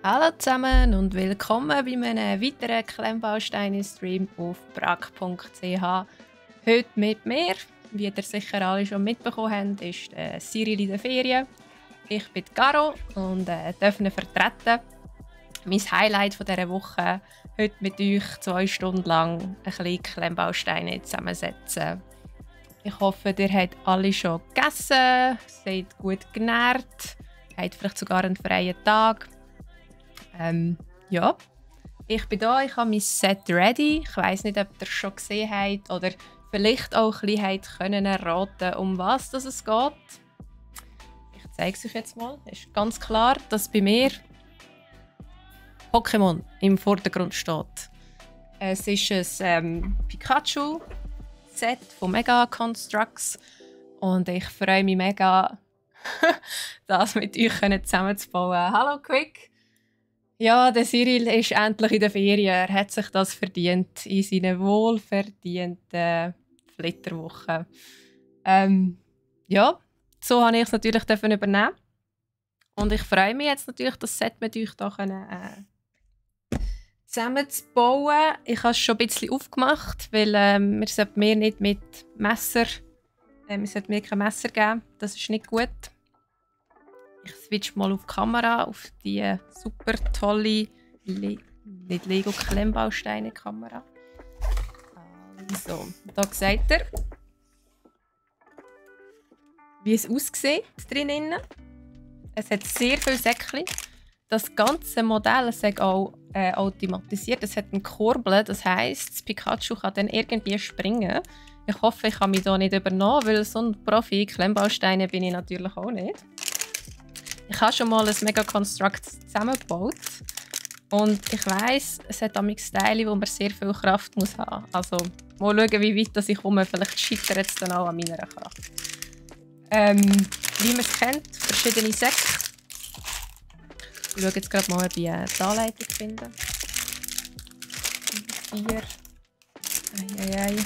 Hallo zusammen und willkommen bei einem weiteren Klemmbausteine-Stream auf brag.ch. Heute mit mir, wie ihr sicher alle schon mitbekommen habt, ist Cyril in der Ferien. Ich bin Caro und darf ihn vertreten. Mein Highlight von dieser Woche, heute mit euch 2 Stunden lang ein bisschen Klemmbausteine zusammensetzen. Ich hoffe, ihr habt alle schon gegessen, seid gut genährt, habt vielleicht sogar einen freien Tag. Ja, ich bin da, ich habe mein Set ready. Ich weiss nicht, ob ihr es schon gesehen habt oder vielleicht auch ein bisschen können erraten, um was es geht. Ich zeige es euch jetzt mal. Es ist ganz klar, dass bei mir Pokémon im Vordergrund steht. Es ist ein Pikachu-Set von Mega Constructs und ich freue mich mega, das mit euch zusammenzubauen. Hallo Quick! Ja, der Cyril ist endlich in der Ferien. Er hat sich das verdient in seinen wohlverdienten Flitterwochen. Ja, so habe ich es natürlich übernehmen. Und ich freue mich jetzt natürlich, das Set mit euch hier zusammenzubauen. Ich habe es schon ein bisschen aufgemacht, weil wir sollten mir nicht mit Messer, wir sollten mir kein Messer geben. Das ist nicht gut. Ich switch mal auf die Kamera, auf die super tolle nicht Lego-Klemmbausteine-Kamera. Also, da seht ihr, wie es aussieht drinnen. Es hat sehr viele Säckchen. Das ganze Modell ist auch automatisiert. Es hat einen Kurbel, das heisst, das Pikachu kann dann irgendwie springen. Ich hoffe, ich habe mich hier nicht übernommen, weil so ein Profi-Klemmbausteine bin ich natürlich auch nicht. Ich habe schon mal ein Mega Construct zusammengebaut und ich weiss, es hat Teile, wo man sehr viel Kraft muss haben. Also mal schauen, wie weit ich komme. Vielleicht scheitert es dann auch an meiner Kraft. Wie man es kennt, verschiedene Säcke. Ich schaue jetzt gerade mal, ob ich die Anleitung finde. 4. Eieiei.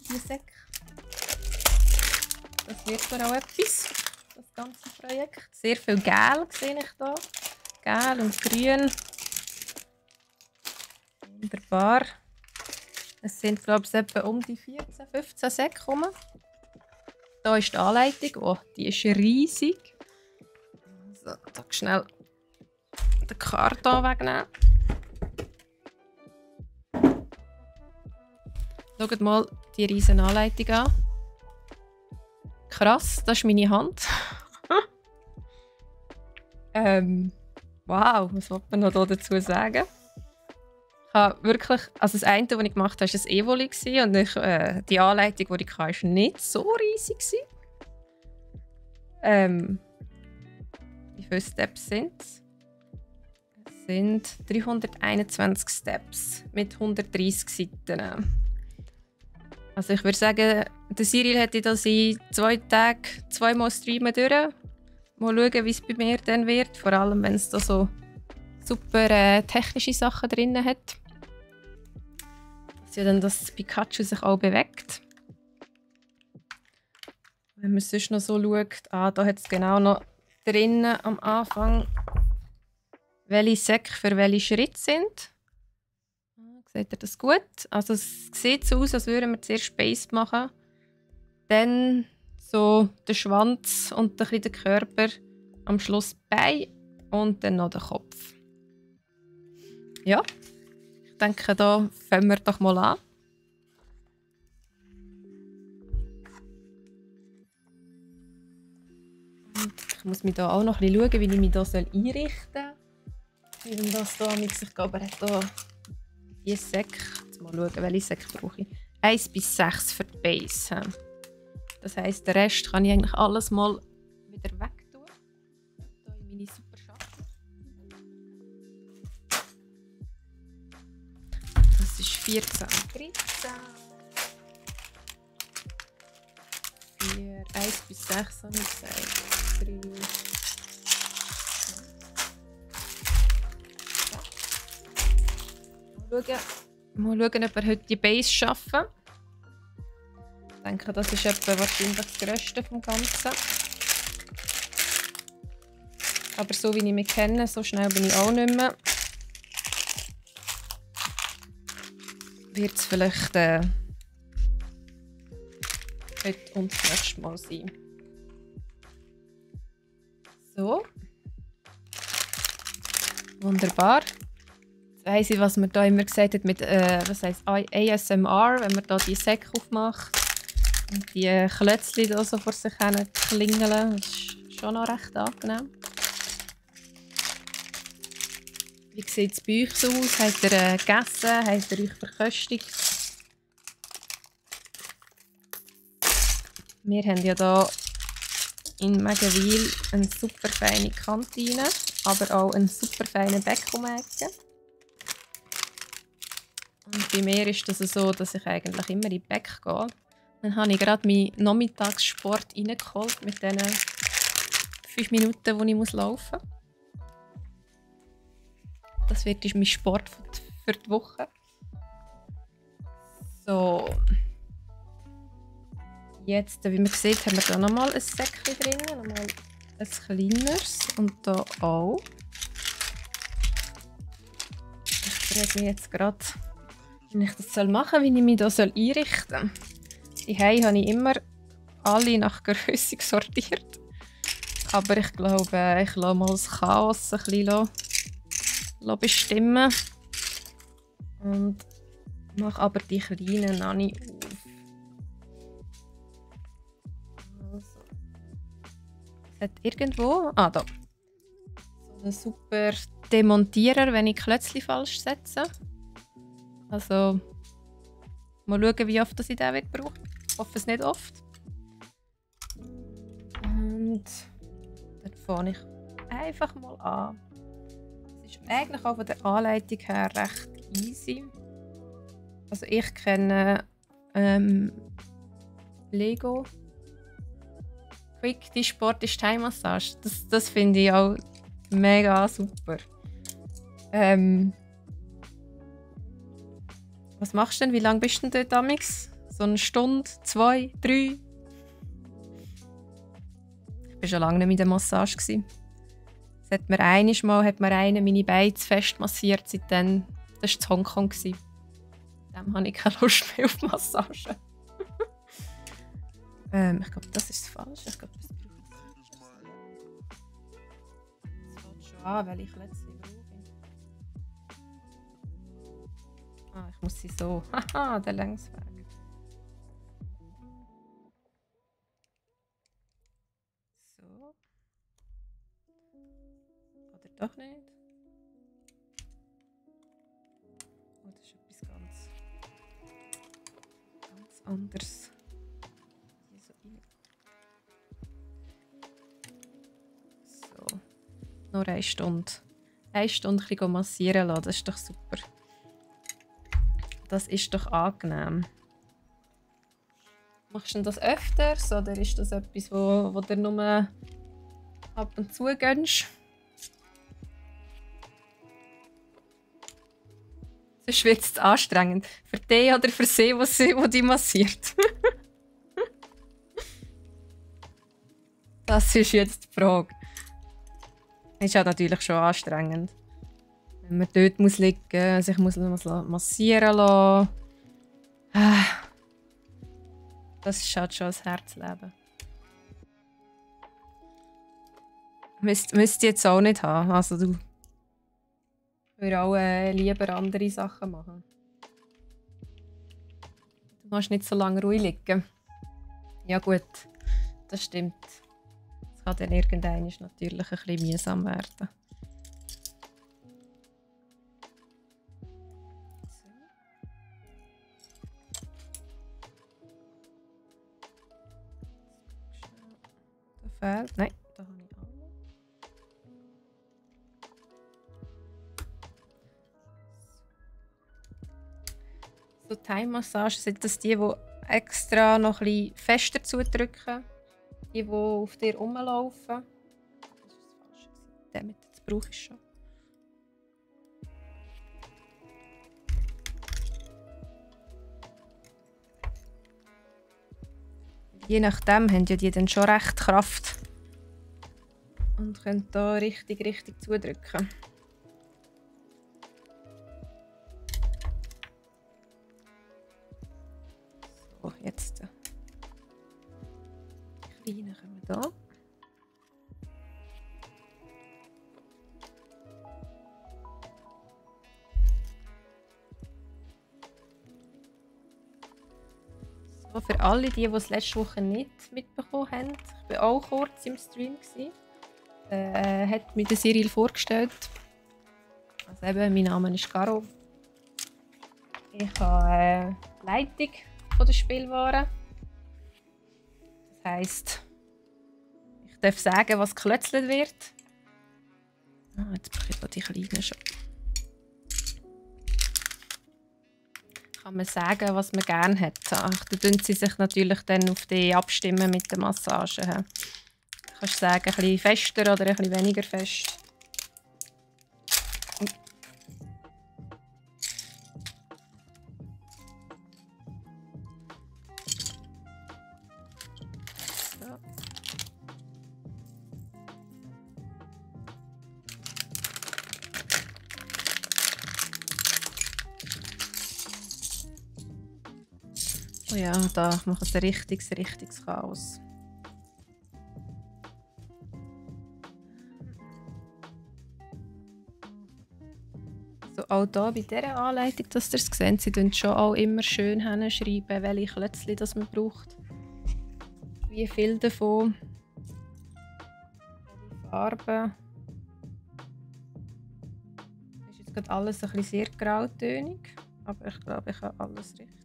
Die Säcke. Das wird mir auch etwas, das ganze Projekt. Sehr viel Gel sehe ich hier. Gel und Grün. Wunderbar. Es sind, glaube ich, etwa um die 14, 15 Säcke rum. Hier ist die Anleitung. Oh, die ist riesig. So, da schnell den Karton wegnehmen. Schaut mal die riesige Anleitung an. Krass, das ist meine Hand. Wow, was will man noch dazu sagen? Ich habe wirklich, also das eine, was ich gemacht habe, war ein Evoli und die Anleitung, die ich hatte, war nicht so riesig. Wie viele Steps sind es? Es sind 321 Steps mit 130 Seiten. Also ich würde sagen, der Cyril hätte das in 2 Tagen 2-mal streamen durch. Mal schauen, wie es bei mir dann wird. Vor allem, wenn es da so super technische Sachen drin hat. Ja, dann, dass das Pikachu sich auch bewegt. Wenn man sonst noch so schaut, da hat es genau noch drinnen am Anfang, welche Säcke für welche Schritte sind. Seht ihr das gut? Also es sieht so aus, als würden wir zuerst Space machen. Dann so der Schwanz und ein bisschen der Körper. Am Schluss Bein und dann noch der Kopf. Ja, ich denke, da fangen wir doch mal an. Und ich muss mich da auch noch ein bisschen schauen, wie ich mich da einrichten soll. Weil das da mit sich aber da die Säcke. Jetzt mal schauen, welche Säcke brauche ich. 1 bis 6 für die Base. Das heisst, den Rest kann ich eigentlich alles mal wieder wegtun. Hier in meine super Schachtel. Das ist 14 und 13. 4, 1 bis 6 habe ich gesagt. 3. Mal schauen, ob wir heute die Base schaffen. Ich denke, das ist etwa wahrscheinlich das Größte vom Ganzen. Aber so wie ich mich kenne, so schnell bin ich auch nicht mehr. Wird es vielleicht heute und das nächste Mal sein. So. Wunderbar. Jetzt weiss ich, was man da immer gesagt hat mit was heisst ASMR, wenn man da die Säcke aufmacht und die Klötzchen da so vor sich hin klingeln. Das ist schon noch recht angenehm. Wie sieht es bei euch so aus? Habt ihr gegessen? Habt ihr euch verköstigt? Wir haben ja hier in Megenwil eine super feine Kantine, aber auch einen super feinen Bäck-um-Ecke. Und bei mir ist das so, dass ich eigentlich immer in die Bäck gehe. Dann habe ich gerade meinen Nachmittagssport reingeholt mit diesen 5 Minuten, die ich laufen muss. Das wird mein Sport für die Woche. So. Jetzt, wie man sieht, haben wir hier nochmal ein Säckchen drin. Nochmal ein kleineres. Und hier auch. Ich frage mich jetzt gerade, wie ich das machen soll, wie ich mich hier einrichten soll. Die Hause habe ich immer alle nach Grösse sortiert. Aber ich glaube, ich lasse mal das Chaos ein bisschen bestimmen. Und mache aber die kleinen noch nicht auf. Also. Es hat irgendwo... Ah, da. So einen super Demontierer, wenn ich Klötzchen falsch setze. Also... Mal schauen, wie oft ich den brauche. Ich hoffe es nicht oft. Und... Dann fange ich einfach mal an. Es ist eigentlich auch von der Anleitung her recht easy. Also ich kenne Lego Quick, die Sport ist Thai-Massage. Das finde ich auch mega super. Was machst du denn? Wie lange bist du denn dort amix? So eine Stunde, 2, 3? Ich war schon lange nicht mehr in der Massage. Es hat mir einmal meine Beine zu fest massiert. Seitdem, das war in Hongkong. Dem habe ich keine Lust mehr auf Massage. Ich glaube, das ist falsch. Ich glaube, das brauche ich. Das fängt schon an, weil ich letztlich brauche. Ah, ich muss sie so. Haha, der Längsweg. So. Oder doch nicht? Oh, das ist etwas ganz anderes. So. Nur 1 Stunde. 1 Stunde ein bisschen massieren lassen, das ist doch super. Das ist doch angenehm. Machst du das öfters oder ist das etwas, wo du nur ab und zu gönnst? Sonst wird es anstrengend. Für dich oder für sie, wo die massiert? Das ist jetzt die Frage. Ist ja natürlich schon anstrengend. Wenn man dort liegen muss, sich massieren lassen. Das ist halt schon ein Herzleben. Müsst ihr jetzt auch nicht haben. Also du würdest auch lieber andere Sachen machen. Du musst nicht so lange ruhig liegen. Ja gut, das stimmt. Das kann dann irgendwann natürlich ein bisschen mühsam werden. Fehlt. Nein, da habe ich alle. So Thai-Massagen sind das die extra noch ein bisschen fester zudrücken. Die auf dir rumlaufen. Das ist das Falsche. Damit das brauche ich schon. Je nachdem haben ja die dann schon recht Kraft. Und könnt hier richtig zudrücken. So, jetzt. Die kleinen kommen da. So, für alle, die es letzte Woche nicht mitbekommen haben, ich war auch kurz im Stream. Hat mir der Cyril vorgestellt. Also eben, mein Name ist Caro. Ich habe die Leitung von der Spielwaren. Das heisst, ich darf sagen, was geklötzelt wird. Ah, jetzt brauche ich die kleinen schon. Kann man sagen, was man gerne hat. Ach, da tun sie sich natürlich dann auf die abstimmen mit der Massage. Du kannst sagen, ein bisschen fester oder ein bisschen weniger fest. Oh ja, da macht es ein richtiges Chaos. So, auch hier bei dieser Anleitung, dass ihr es seht, sie schreiben schon auch immer schön hinschreiben, welche Klötzchen das man braucht. Wie viel davon. Welche Farben. Das ist jetzt gerade alles ein bisschen sehr grautönig, aber ich glaube, ich habe alles richtig.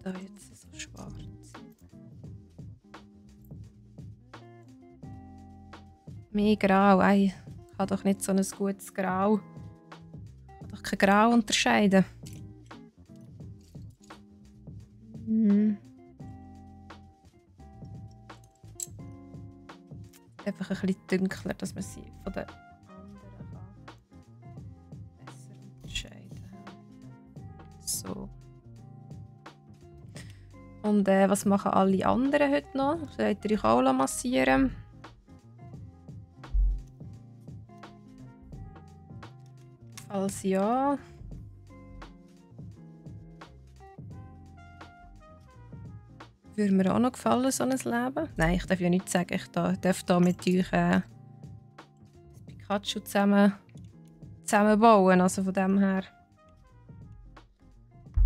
Da jetzt so schwarz. Mehr Grau, ich habe doch nicht so ein gutes Grau. Ich kann doch kein Grau unterscheiden. Einfach ein bisschen dunkler, dass man sie von den anderen besser unterscheiden kann. So. Und was machen alle anderen heute noch? Sollt ihr euch auch massieren? Falls ja. Würde mir auch noch gefallen, so ein Leben? Nein, ich darf ja nichts sagen. Ich darf da mit euch Pikachu zusammenbauen. Also von dem her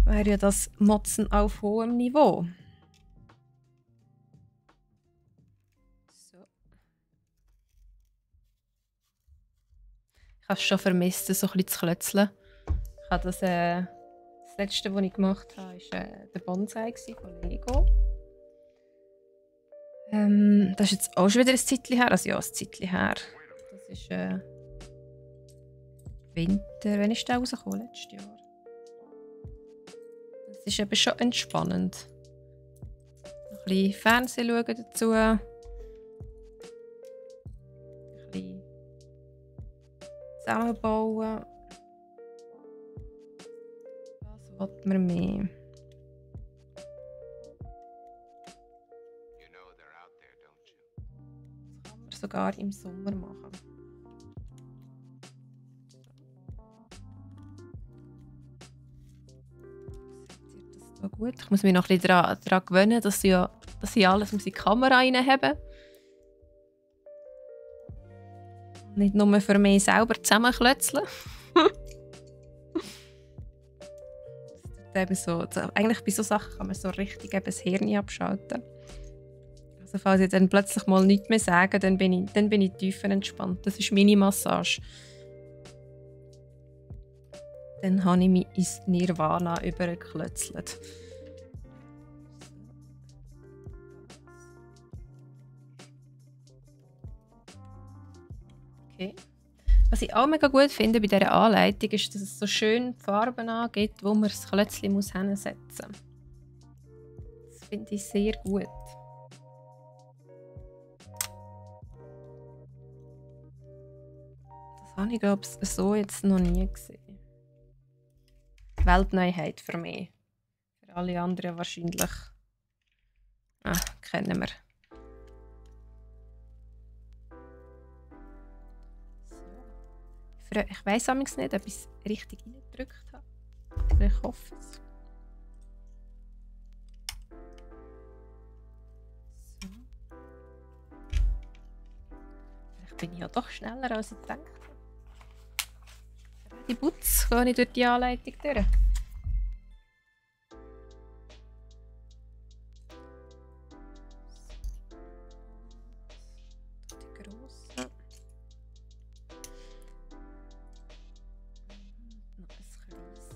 wäre ja das Motzen auf hohem Niveau. So. Ich habe es schon vermisst, so ein bisschen zu klötzeln. Ich habe das letzte, was ich gemacht habe, war der Bonsai von Lego. Das ist jetzt auch schon wieder ein Zeitchen her. Also ja, ein Zeitchen her. Das ist Winter. Wann ist der rausgekommen? Letztes Jahr. Das ist eben schon entspannend. Noch ein bisschen Fernsehen schauen dazu. Ein bisschen zusammenbauen. Was will man mehr? Das kann man sogar im Sommer machen. Das gut. Ich muss mich noch ein bisschen daran gewöhnen, dass ich alles in die Kamera reinhabe. Nicht nur für mich selber zusammenklötzeln. Eigentlich bei solchen Sachen kann man so richtig eben das Hirn abschalten. Also falls ich dann plötzlich mal nichts mehr sage, dann bin ich tiefer entspannt. Das ist meine Massage. Dann habe ich mich ins Nirvana übergeklötzelt. Okay. Was ich auch mega gut finde bei dieser Anleitung ist, dass es so schön Farben angibt, wo man das Klötzchen hinsetzen muss. Das finde ich sehr gut. Das Das habe ich, glaube ich, so jetzt noch nie gesehen. Weltneuheit für mich. Für alle anderen wahrscheinlich. Kennen wir. So. Ich weiss amigs nicht, ob ich es richtig reingedrückt habe. Ich hoffe es. So. Vielleicht bin ich ja doch schneller, als ich gedacht habe. Die Putz gehe ich durch die Anleitung durch. Die grosse. Noch ein kleines.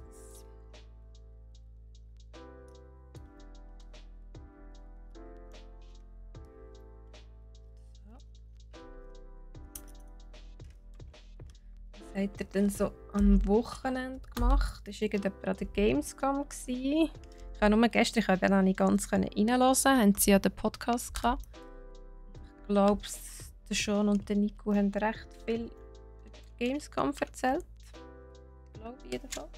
Was habt ihr denn so am Wochenende gemacht? Das war irgendjemand an der Gamescom. Ich habe nur gestern, ich konnte ja nicht ganz reinhören, haben sie ja den Podcast gehabt. Ich glaube, der Sean und der Nico haben recht viel über die Gamescom erzählt. Ich glaube jedenfalls.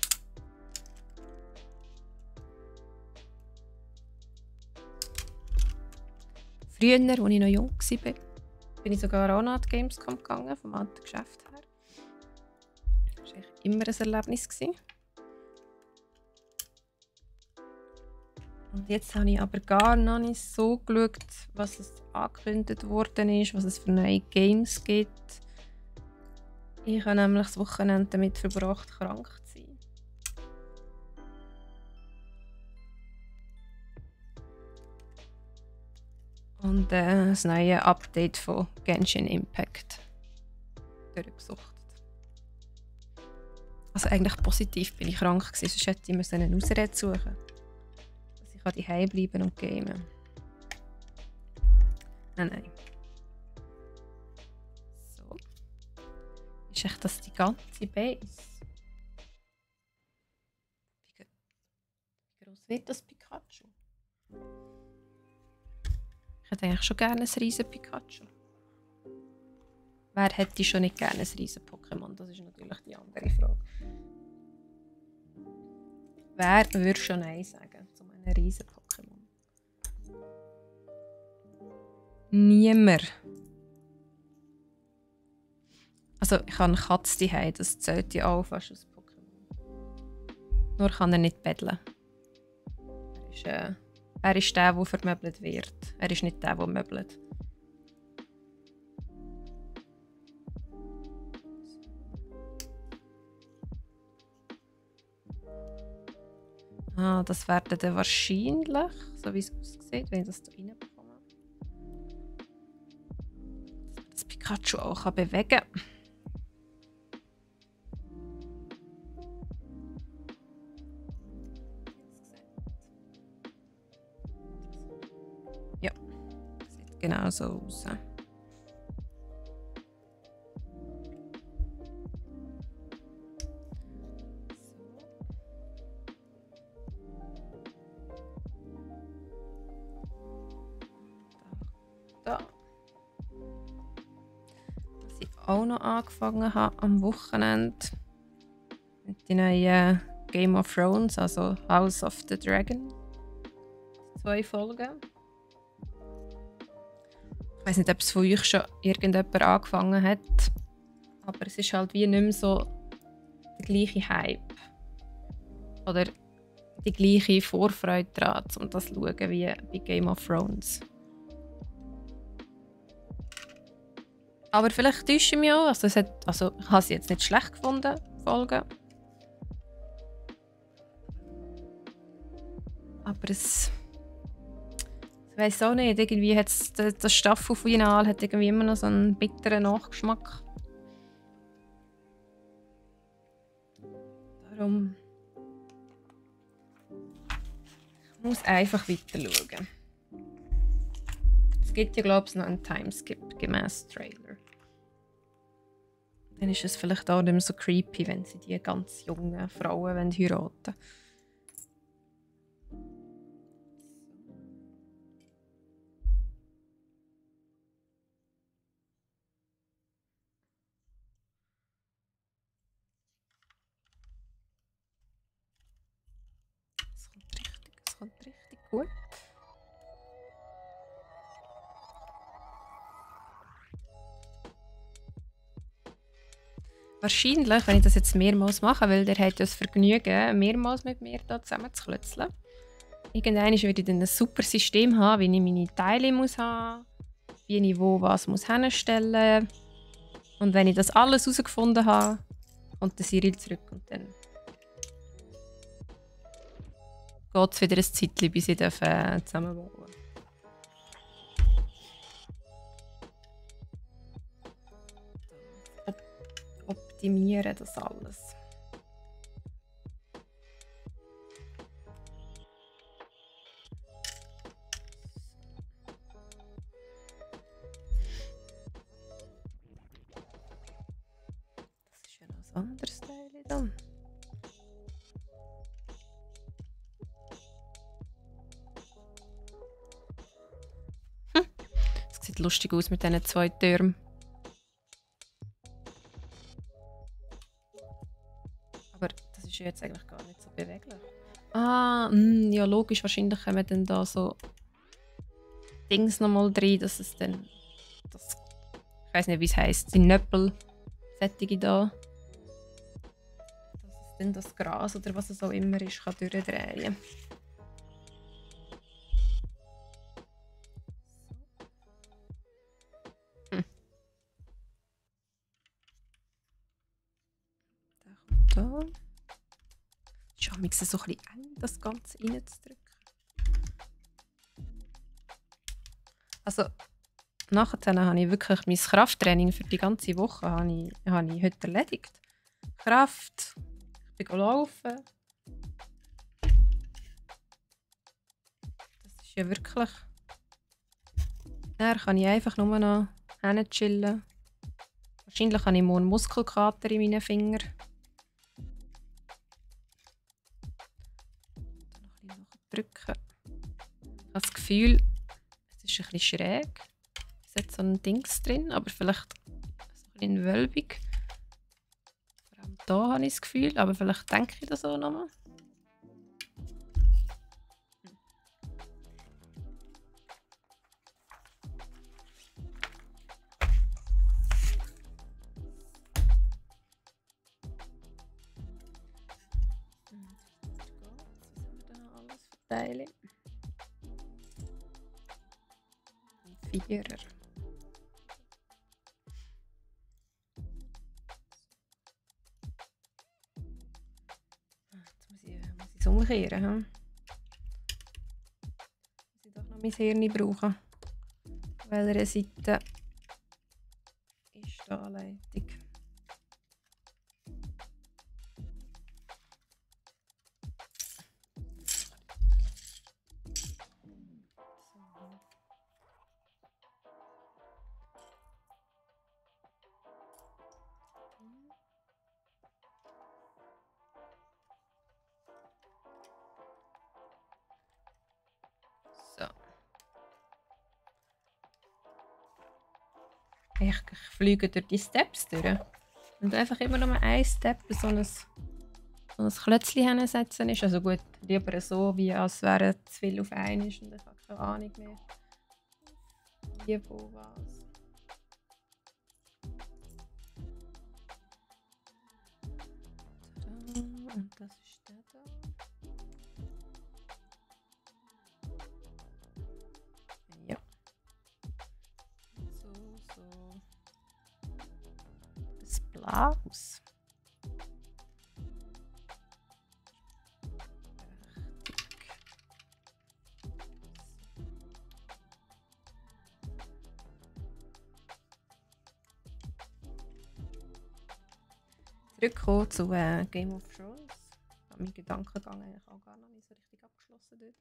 Früher, als ich noch jung war, bin ich sogar auch noch an die Gamescom gegangen, vom alten Geschäft her. Das war eigentlich immer ein Erlebnis. Und jetzt habe ich aber gar noch nicht so geschaut, was es angekündigt worden ist, was es für neue Games gibt. Ich habe nämlich das Wochenende damit verbracht, krank zu sein. Und das neue Update von Genshin Impact durchgesucht. Also eigentlich positiv bin ich krank gewesen, sonst hätte ich eine Ausrede suchen. Dass ich zu Hause bleiben und gamen. Nein. So. Ist echt das die ganze Base? Wie groß wird das Pikachu? Ich hätte eigentlich schon gerne ein riesen Pikachu. Wer hätte schon nicht gerne ein riesen Pokémon? Das ist natürlich die andere Frage. Wer würde schon Nein sagen zu einem riesen Pokémon? Niemand. Also ich habe eine Katze zu Hause, das zählt ja auch fast als Pokémon. Nur kann er nicht betteln. Er ist der, der vermöbelt wird. Er ist nicht der, der möbelt. Das werden dann wahrscheinlich, so wie es aussieht, wenn ich das hier reinbekomme, das Pikachu auch bewegen kann. Ja, sieht genau so aus. Da. Was ich auch noch angefangen habe am Wochenende mit den neuen Game of Thrones, also House of the Dragon. 2 Folgen. Ich weiß nicht, ob es von euch schon irgendjemand angefangen hat, aber es ist halt wie nicht mehr so der gleiche Hype. Oder die gleiche Vorfreude daran, um das zu schauen wie bei Game of Thrones. Aber vielleicht täusche ich mich auch. Also ich habe sie jetzt nicht schlecht gefunden, Folgen. Aber ich weiß auch nicht, irgendwie hat das Staffelfinale hat irgendwie immer noch so einen bitteren Nachgeschmack. Darum ich muss einfach weiter schauen. Es gibt ja, glaube ich, noch einen Timeskip gemäß Trailer. Dann ist es vielleicht auch nicht mehr so creepy, wenn sie die ganz jungen Frauen heiraten wollen. Gut. Wahrscheinlich, wenn ich das jetzt mehrmals mache, weil der hat ja das Vergnügen, mehrmals mit mir hier zusammen zu klötzeln. Irgendwann würde ich dann ein super System haben, wie ich meine Teile muss haben, wie ich wo was muss hinstellen muss. Und wenn ich das alles herausgefunden habe, kommt der Cyril zurück und dann geht es wieder ein Zeitchen, bis ich zusammen wohnen darf. Optimieren das alles. Das ist ja noch ein anderes Teil da. Das sieht lustig aus mit diesen zwei Türmen. Aber das ist ja jetzt eigentlich gar nicht so beweglich. Ah, ja logisch, wahrscheinlich kommen dann da so Dings nochmal drin, dass es dann das, ich weiß nicht wie es heisst, die Nöppel, sättige da. Dass es dann das Gras oder was es auch immer ist, kann durchdrehen. Der kommt da. Ist am so ein bisschen eng, das Ganze reinzudrücken. Also, nachher habe ich wirklich mein Krafttraining für die ganze Woche habe ich heute erledigt. Kraft, ich bin laufen. Das ist ja wirklich... Dann kann ich einfach nur noch hinchillen. Wahrscheinlich habe ich morgen Muskelkater in meinen Fingern. Noch ein bisschen drücken. Ich habe das Gefühl, es ist ein bisschen schräg. Es hat so ein Dings drin, aber vielleicht so ein bisschen wölbig. Vor allem hier habe ich das Gefühl, aber vielleicht denke ich das auch nochmal. Teile. Ein Vierer. Jetzt muss ich es umkehren. Hm? Muss ich doch noch mein Hirn brauchen. Auf welcher Seite ist die Anleitung? Ich fliege durch die Steps durch. Und einfach immer nur ein Step, so ein Klötzchen hinsetzen ist. Also gut, lieber so, wie als wäre zu viel auf einmal und ich habe keine Ahnung mehr. Wie, wo, was. Und das ist der da. Ja. So. Das Blaus. Zurückkommen zu Game of Thrones. Ich habe meinen Gedankengang eigentlich auch gar noch nicht so richtig abgeschlossen dort.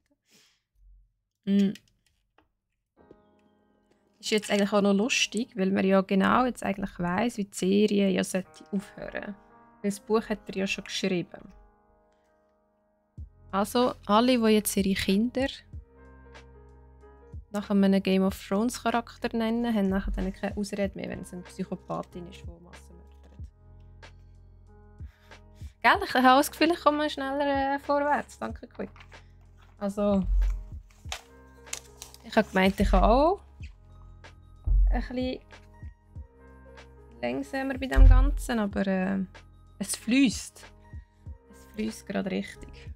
Ist jetzt eigentlich auch noch lustig, weil man ja genau jetzt eigentlich weiss, wie die Serie ja sollte aufhören. Weil das Buch hat er ja schon geschrieben. Also, alle, die jetzt ihre Kinder nach einem Game of Thrones Charakter nennen, haben nachher dann keine Ausrede mehr, wenn es eine Psychopathin ist, die Massenmörder hat. Gell? Ich habe das Gefühl, ich komme schneller vorwärts. Danke, Quick. Also, Ich habe gemeint, ich kann auch ein bisschen langsamer bei dem Ganzen, aber es fließt. Es fließt gerade richtig.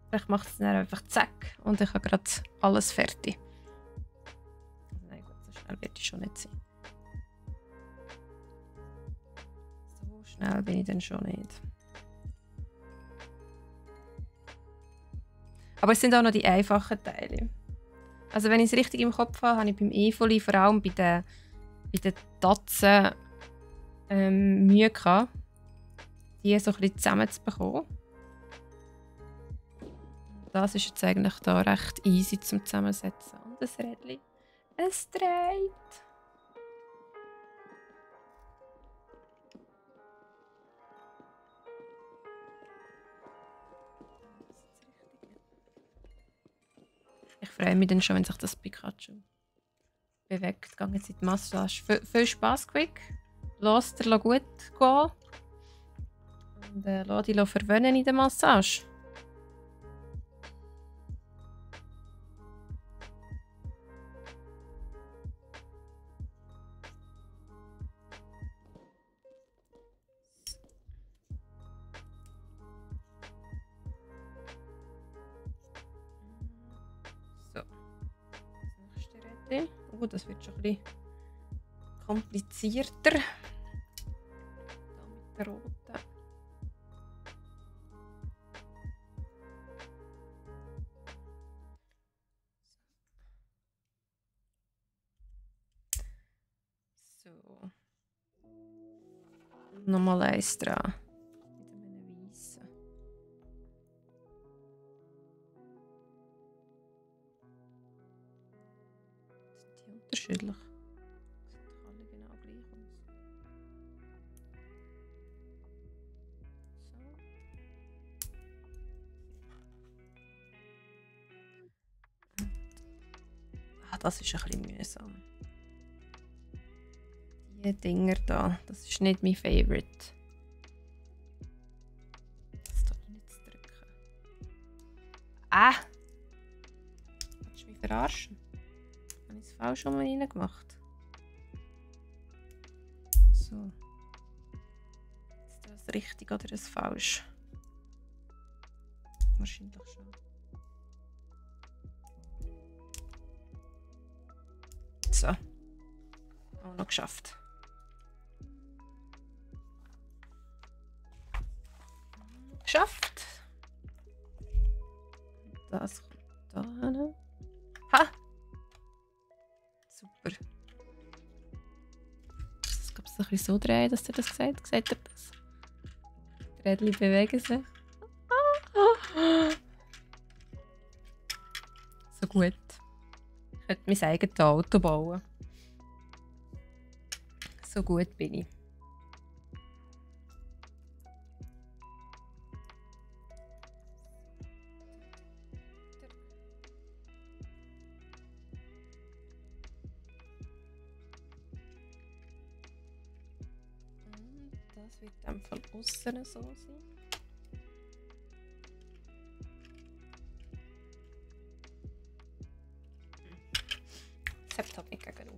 Vielleicht macht es dann einfach zack und ich habe gerade alles fertig. Nein, gut, so schnell wird ich schon nicht sein. So schnell bin ich dann schon nicht. Aber es sind auch noch die einfachen Teile. Also wenn ich es richtig im Kopf habe, habe ich beim Evoli vor allem bei den Tatzen Mühe gehabt, die so ein bisschen zusammenzubekommen. Das ist jetzt eigentlich da recht easy zum Zusammensetzen. Und das Rädchen, es dreht. Ich freue mich dann schon, wenn sich das Pikachu bewegt. Gehen jetzt in die Massage. Viel Spass, Quick. Lass dir gut gehen. Und lass dich verwöhnen in der Massage. So. Das nächste Rädchen. Oh, das wird schon ein bisschen komplizierter. Hier mit der roten. So. Nochmal eins dran. Mit einem weißen. Sind die unterschiedlich? Sieht doch alle genau gleich aus. So. Ah, das ist ein bisschen mühsam. Die Dinger da, das ist nicht mein Favorite. Das da rein zu drücken. Ah! Willst du mich verarschen? Habe ich es falsch rum reingemacht? So. Ist das richtig oder das falsch? Wahrscheinlich schon. So. Auch noch geschafft. Geschafft. Das kommt da hin. Ha! Super. Das gab es ein bisschen so drehen, dass ihr das gesagt. Seht ihr das? Die Rädchen bewegen sich. So gut. Ich könnte mein eigenes Auto bauen. So gut bin ich. Das wird in dem Fall aussen so sein. Das hebt halt nicht gegen rauf.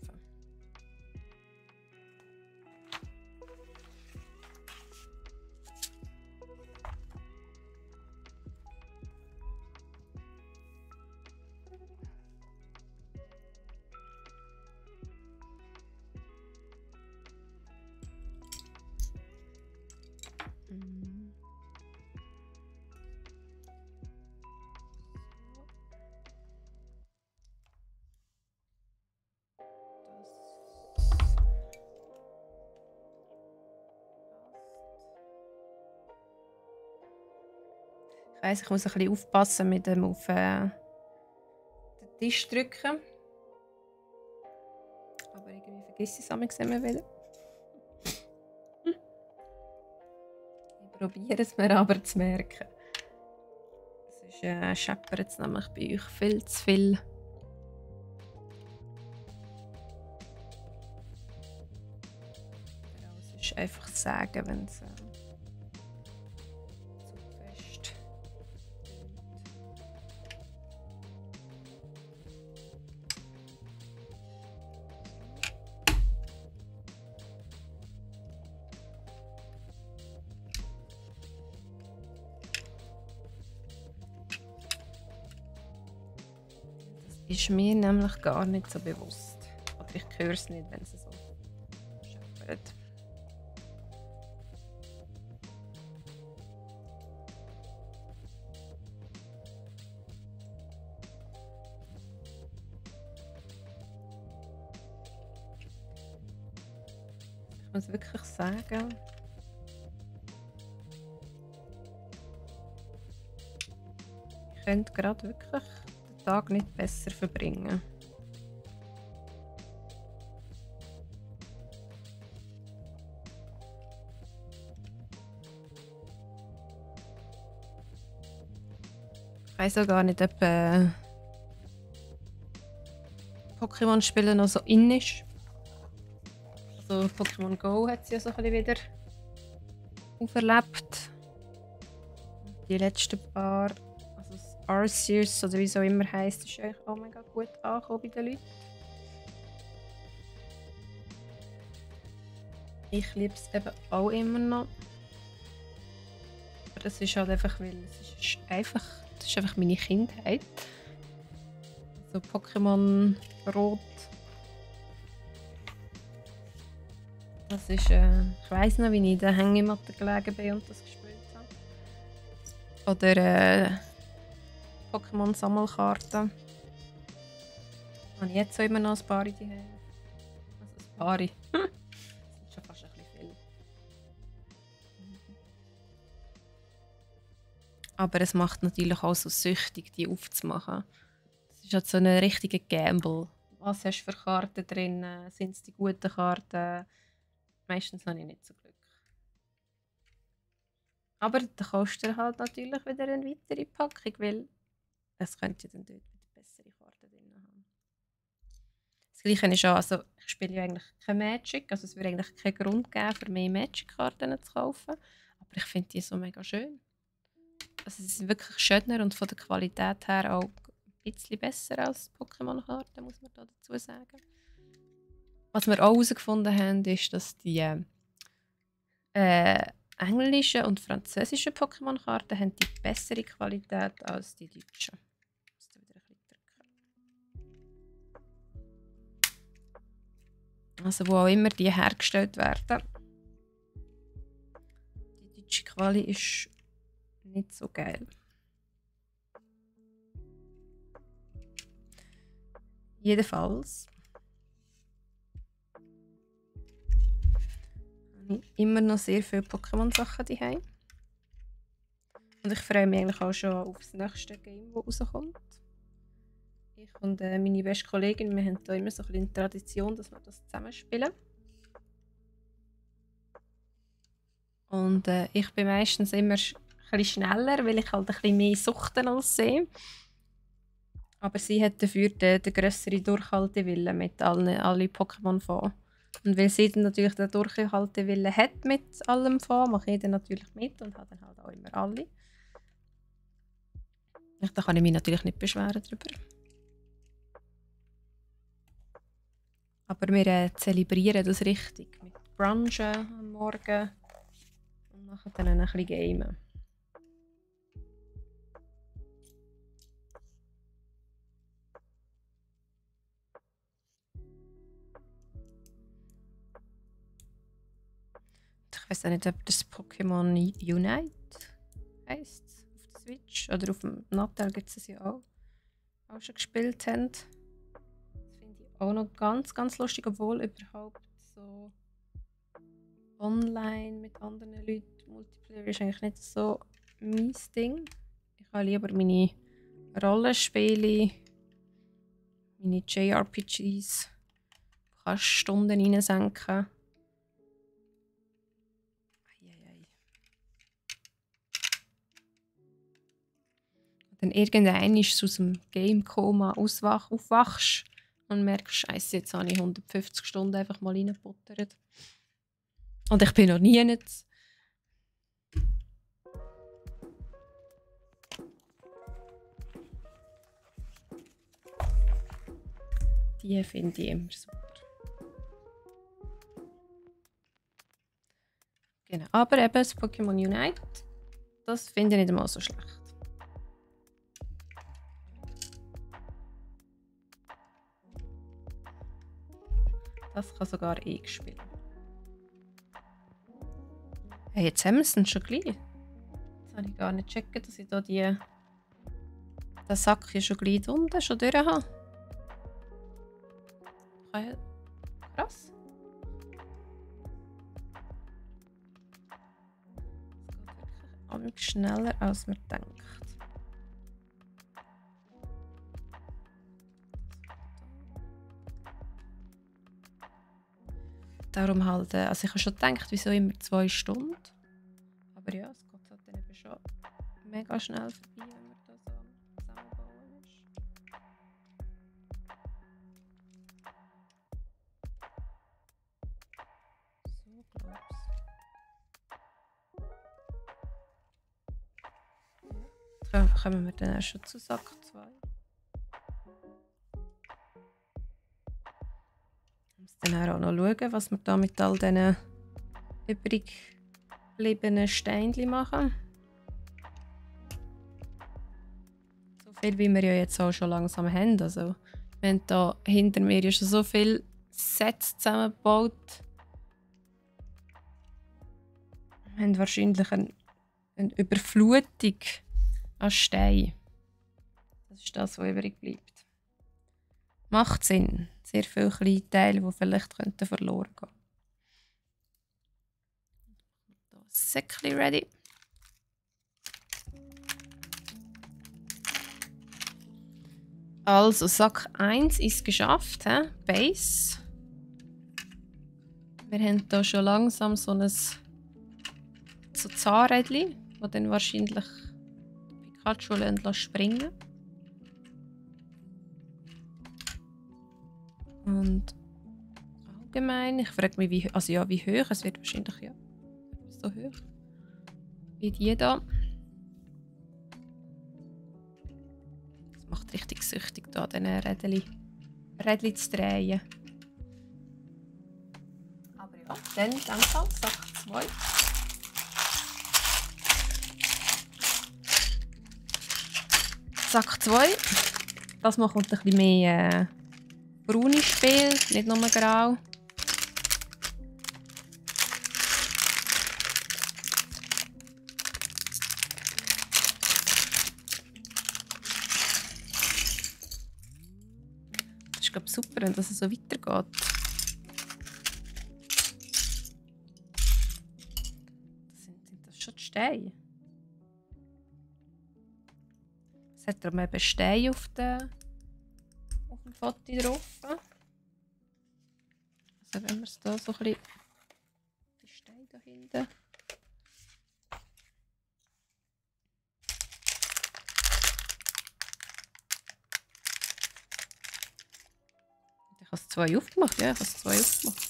Ich weiss, ich muss ein bisschen aufpassen mit dem auf den Tisch drücken. Aber irgendwie vergesse ich es immer wieder. Ich probiere es mir aber zu merken. Sonst scheppert es nämlich bei euch viel zu viel. Oder auch sonst einfach sagen, wenn es zu fest. ist mir nämlich gar nicht so bewusst. Oder ich höre es nicht, wenn sie so scheppert. Ich muss wirklich sagen, ich könnte gerade wirklich den Tag nicht besser verbringen. Ich weiß auch gar nicht, ob Pokémon-Spielen noch so in ist. Also Pokémon Go hat sie ja so ein bisschen wieder auferlebt. Die letzten paar, also das Arceus oder wie es auch immer heisst, ist eigentlich auch mega gut angekommen bei den Leuten. Ich liebe es eben auch immer noch. Aber das ist halt einfach, weil das ist einfach meine Kindheit. So Pokémon Rot. Das ist, ich weiss noch, wie ich in der Hängematte gelegen bin und das gespielt habe. Oder Pokémon Sammelkarten. Habe ich jetzt auch immer noch ein paar in die Hände. Also ein paar. Das ist schon fast ein bisschen viel. Aber es macht natürlich auch so süchtig, die aufzumachen. Das ist halt so ein richtiger Gamble. Was hast du für Karten drin? Sind es die guten Karten? Meistens habe ich nicht so Glück. Aber da kostet er halt natürlich wieder eine weitere Packung, weil es könnte dann dort wieder bessere Karten drin haben. Das Gleiche ist auch, also ich spiele ja eigentlich kein Magic, also es würde eigentlich keinen Grund geben, für mehr Magic-Karten zu kaufen. Aber ich finde die so mega schön. Also sie sind wirklich schöner und von der Qualität her auch ein bisschen besser als Pokémon-Karten, muss man da dazu sagen. Was wir auch herausgefunden haben, ist, dass die englischen und französischen Pokémon-Karten haben die bessere Qualität als die deutschen. Ich muss da wieder ein bisschen drücken. Also wo auch immer die hergestellt werden. Die deutsche Quali ist nicht so geil. Jedenfalls habe ich immer noch sehr viele Pokémon-Sachen daheim. Und ich freue mich eigentlich auch schon auf das nächste Game, das rauskommt. Ich und meine beste Kollegin, wir haben hier immer so ein bisschen Tradition, dass wir das zusammen spielen. Und ich bin meistens immer ein bisschen schneller, weil ich halt ein bisschen mehr suchten als sie. Aber sie hat dafür den grösseren Durchhaltewillen mit allen Pokémon von. Und weil sie dann natürlich den Durchhaltewillen hat mit allem von, mache ich dann natürlich mit und habe dann halt auch immer alle. Da kann ich mich natürlich nicht beschweren darüber. Aber wir zelebrieren das richtig. Mit Brunchen am Morgen und nachher dann ein bisschen gamen. Ich weiß auch nicht, ob das Pokémon Unite heisst auf der Switch. Oder auf dem Nattel gibt es ja auch schon gespielt haben. Das finde ich auch noch ganz, ganz lustig, obwohl überhaupt so online mit anderen Leuten Multiplayer ist eigentlich nicht so mein Ding. Ich habe lieber meine Rollenspiele, meine JRPGs, du kannst Stunden reinsenken. Dann irgendwann ist es aus dem Game-Koma aufwachst und merkst, Scheiße, jetzt habe ich 150 Stunden einfach mal reingebuttert. Und ich bin noch nie nicht. Die finde ich immer super. Genau. Aber eben das Pokémon Unite, das finde ich nicht einmal so schlecht. Das kann sogar ich spielen. Hey, jetzt haben wir es schon gleich. Jetzt habe ich gar nicht gecheckt, dass ich da den Sack hier schon gleich unten schon durch habe. Krass. Es geht wirklich schneller, als man denkt. Darum halt, also ich habe schon gedacht, wieso immer 2 Stunden. Aber ja, es geht halt dann eben schon mega schnell vorbei, wenn man da so am Zusammenbauen ist. So, glaub's. Ja, kommen wir dann auch schon zu Sack 2. Dann auch noch schauen, was wir da mit all diesen übrig gebliebenen Steinchen machen. So viel, wie wir ja jetzt auch schon langsam haben. Also, wir haben da hinter mir ja schon so viele Sets zusammengebaut. Wir haben wahrscheinlich eine Überflutung an Steinen. Das ist das, was übrig bleibt. Macht Sinn. Sehr viele kleine Teile, die vielleicht verloren gehen könnten. Da ist das Säckchen ready. Also, Sack 1 ist geschafft. Base. Wir haben hier schon langsam so ein Zahnrädchen, das dann wahrscheinlich Pikachu springen lässt. Und allgemein, ich frage mich, wie hoch, es wird wahrscheinlich ja so hoch wie die hier. Das macht richtig süchtig, da diese Rädchen zu drehen. Aber ja, dann in dem Fall Sack 2. Sack 2. Das macht ein bisschen mehr braunes Spiel, nicht nur grau. Das ist, glaube ich, super, wenn das so weitergeht. Sind das schon die Steine? Es hat darum eben Steine auf dem Foto drauf. Also wenn wir es da so ein bisschen die Steine da hinten. Ich habe es 2 aufgemacht, ja, ich habe es 2 aufgemacht.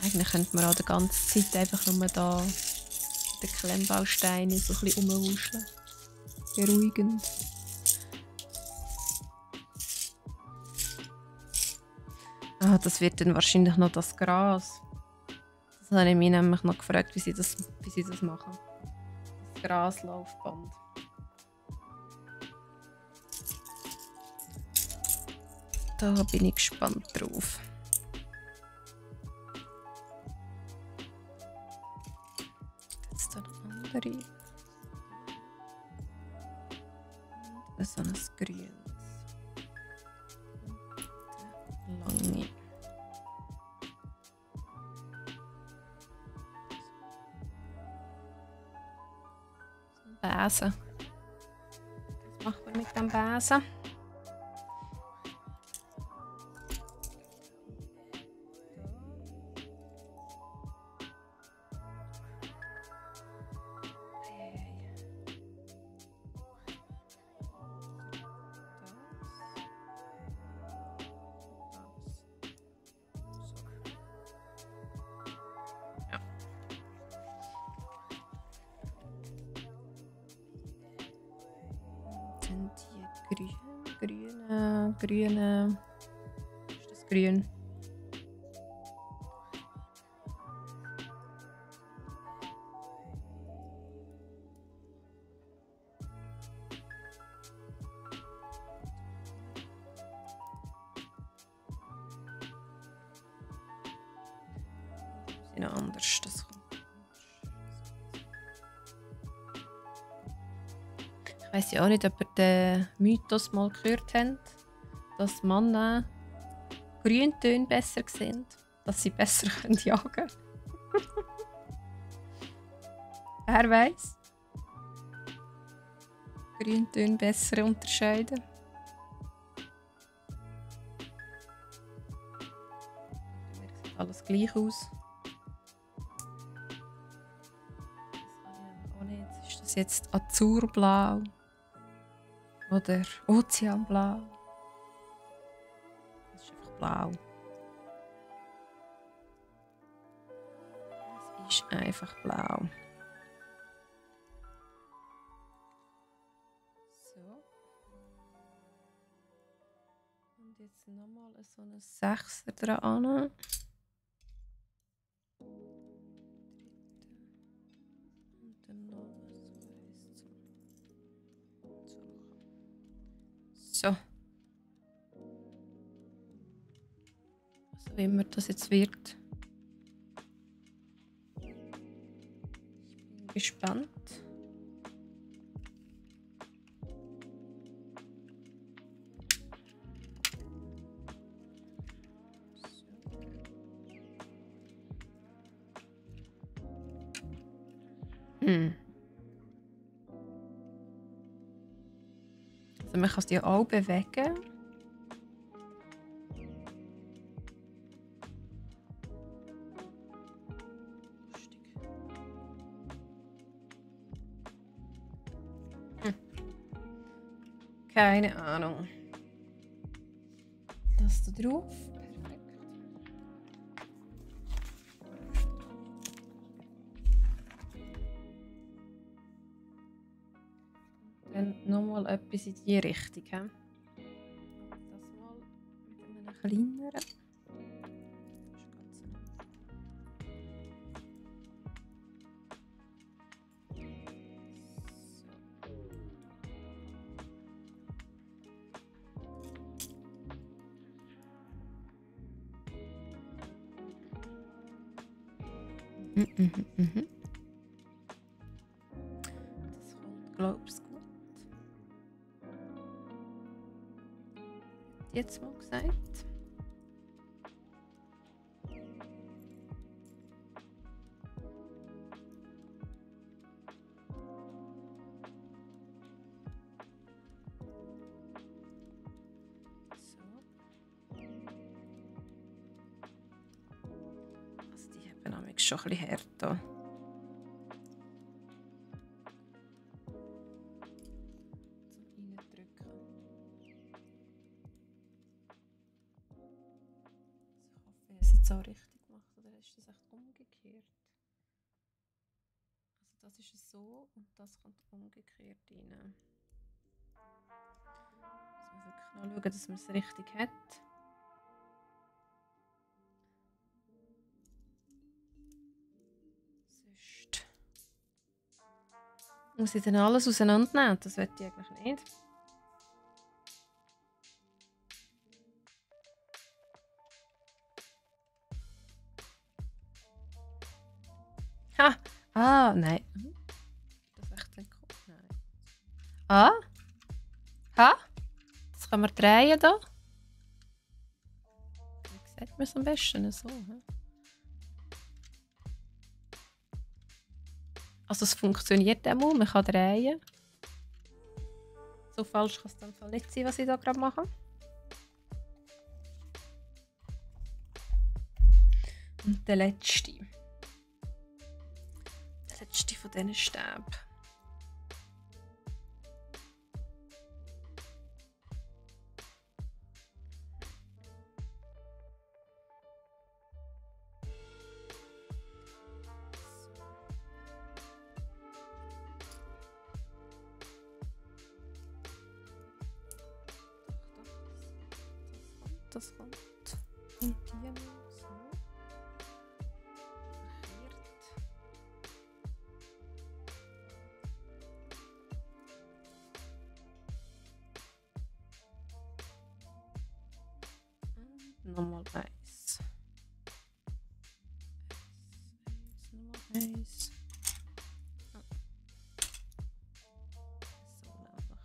Eigentlich könnte man auch die ganze Zeit einfach nur da den Klemmbausteine so ein bisschen rumwuscheln. Beruhigend. Ah, das wird dann wahrscheinlich noch das Gras. Das habe ich mich nämlich noch gefragt, wie sie das machen. Das Graslaufband. Da bin ich gespannt drauf. Jetzt da noch andere. Und so ein grünes. Lange. Besen. Was macht man mit dem Besen? Grüne. Ist das grün? noch anders. Das kommt. Ich weiss ja auch nicht, ob ihr den Mythos mal gehört habt, dass Männer Grüntöne besser sehen, dass sie besser jagen können. Wer weiss? Grüntöne besser unterscheiden. Mir sieht alles gleich aus. Das kann ich auch nicht. Ist das jetzt Azurblau? Oder Ozeanblau? Das ist einfach blau. Es ist einfach blau. So. Und jetzt nochmal so eine 6er dran. Und dann noch so. So. Also wie immer das jetzt wird. Ich bin gespannt. Also man kann die auch bewegen. Keine Ahnung. Das da drauf. Perfekt. Dann nochmal etwas in die Richtung. He? Das mal mit einem kleineren. Das kommt, glaube ich, gut. Jetzt mal gesagt. Schon ein bisschen härter. Zum Reindrücken. Also ich hoffe, ich habe es jetzt auch richtig gemacht. Oder ist das echt umgekehrt? Also das ist so und das kommt umgekehrt rein. Müssen wir wirklich noch schauen, dass man es richtig hat. Muss ich dann alles auseinandernehmen? Das will ich eigentlich nicht. Ha! Ah, nein. Das ist echt ein Kopf. Nein. Ah? Ha? Das kann man drehen da. Wie sieht man es am besten? So. Also es funktioniert auch, man kann drehen. So falsch kann es dann nicht sein, was ich da gerade mache. Und der letzte. Der letzte von diesen Stäben. Das kommt. Und die noch so. Und nochmal eins. Nice. So nämlich.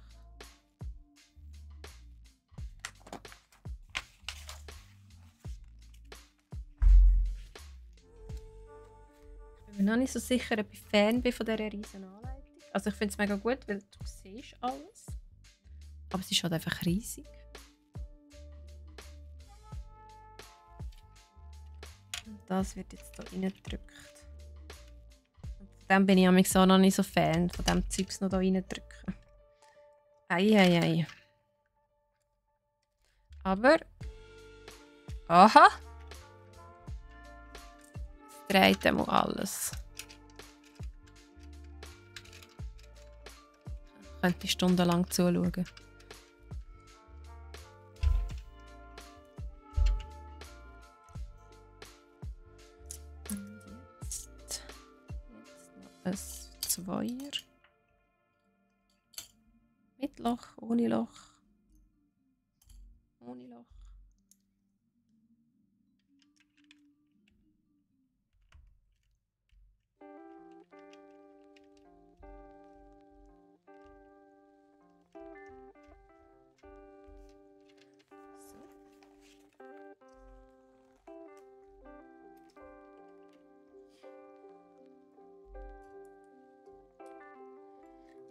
Ich bin mir noch nicht so sicher, ob ich Fan bin von dieser riesen Anleitung. Also ich finde es mega gut, weil du siehst alles. Aber es ist halt einfach riesig. Und das wird jetzt hier reingedrückt. Und von dem bin ich amigs auch noch nicht so Fan, von dem Zeugs noch hier reindrücken. Eieiei. Aber... Aha! Es dreht einmal alles. Ich könnte stundenlang zuschauen. Jetzt noch ein Zweier. Mit Loch, ohne Loch. Ohne Loch.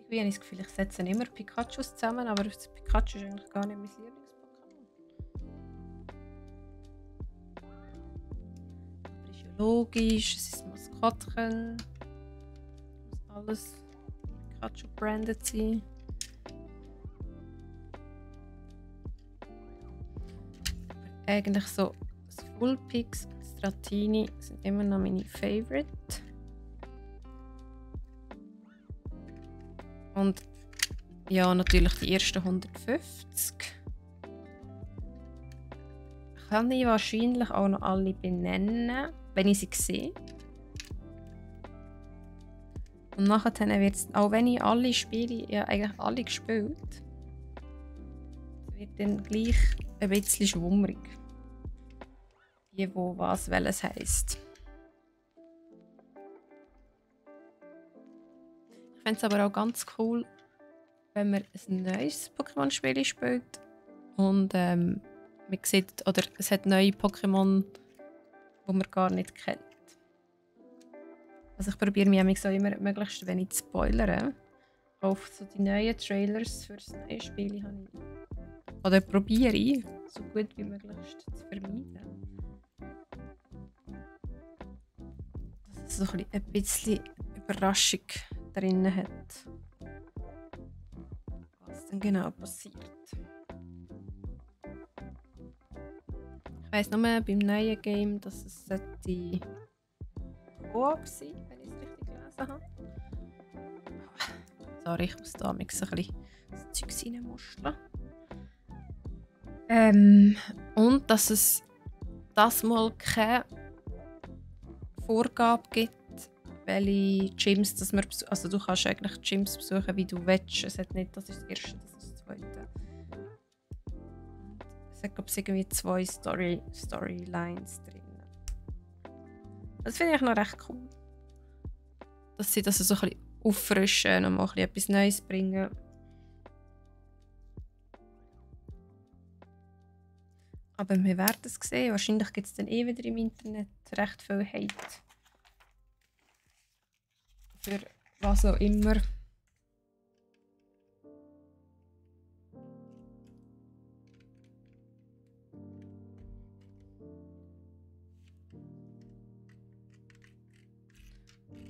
Ich habe das Gefühl, ich setze immer Pikachus zusammen, aber das Pikachu ist eigentlich gar nicht mein Lieblings-Pokémon. Aber ist ja logisch, es ist ein Maskottchen. Muss alles Pikachu-branded sein. Aber eigentlich so das Fullpix und Stratini sind immer noch meine Favorite. Und ja, natürlich die ersten 150. Kann ich wahrscheinlich auch noch alle benennen, wenn ich sie sehe. Und nachher wird es, auch wenn ich alle spiele, ja eigentlich alle gespielt, wird dann gleich ein bisschen schwummrig. Die, wo was welches heisst. Ich finde es aber auch ganz cool, wenn man ein neues Pokémon-Spiel spielt und man sieht, oder es hat neue Pokémon, die man gar nicht kennt. Also ich probiere mich auch immer möglichst wenig zu spoilern. Auf so die neuen Trailers für das neue Spiel habe ich, oder probiere ich, so gut wie möglich zu vermeiden. Dass es so ein bisschen Überraschung drin hat, was dann genau passiert. Ich weiss nur beim neuen Game, dass es sollte Koop sein, wenn ich es richtig gelesen habe. Sorry, ich muss da ein bisschen das Zeug reinmuscheln. Und dass es das mal keine Vorgabe gibt, welche Gyms, dass man, also du kannst eigentlich Gyms besuchen, wie du willst. Es hat nicht, das ist das erste, das ist das zweite. Es hat, glaube ich, irgendwie 2 Storylines drin. Das finde ich noch recht cool. Dass sie das so ein bisschen auffrischen und mal ein bisschen etwas Neues bringen. Aber wir werden es sehen. Wahrscheinlich gibt es dann eh wieder im Internet recht viel Hate. Für was auch immer.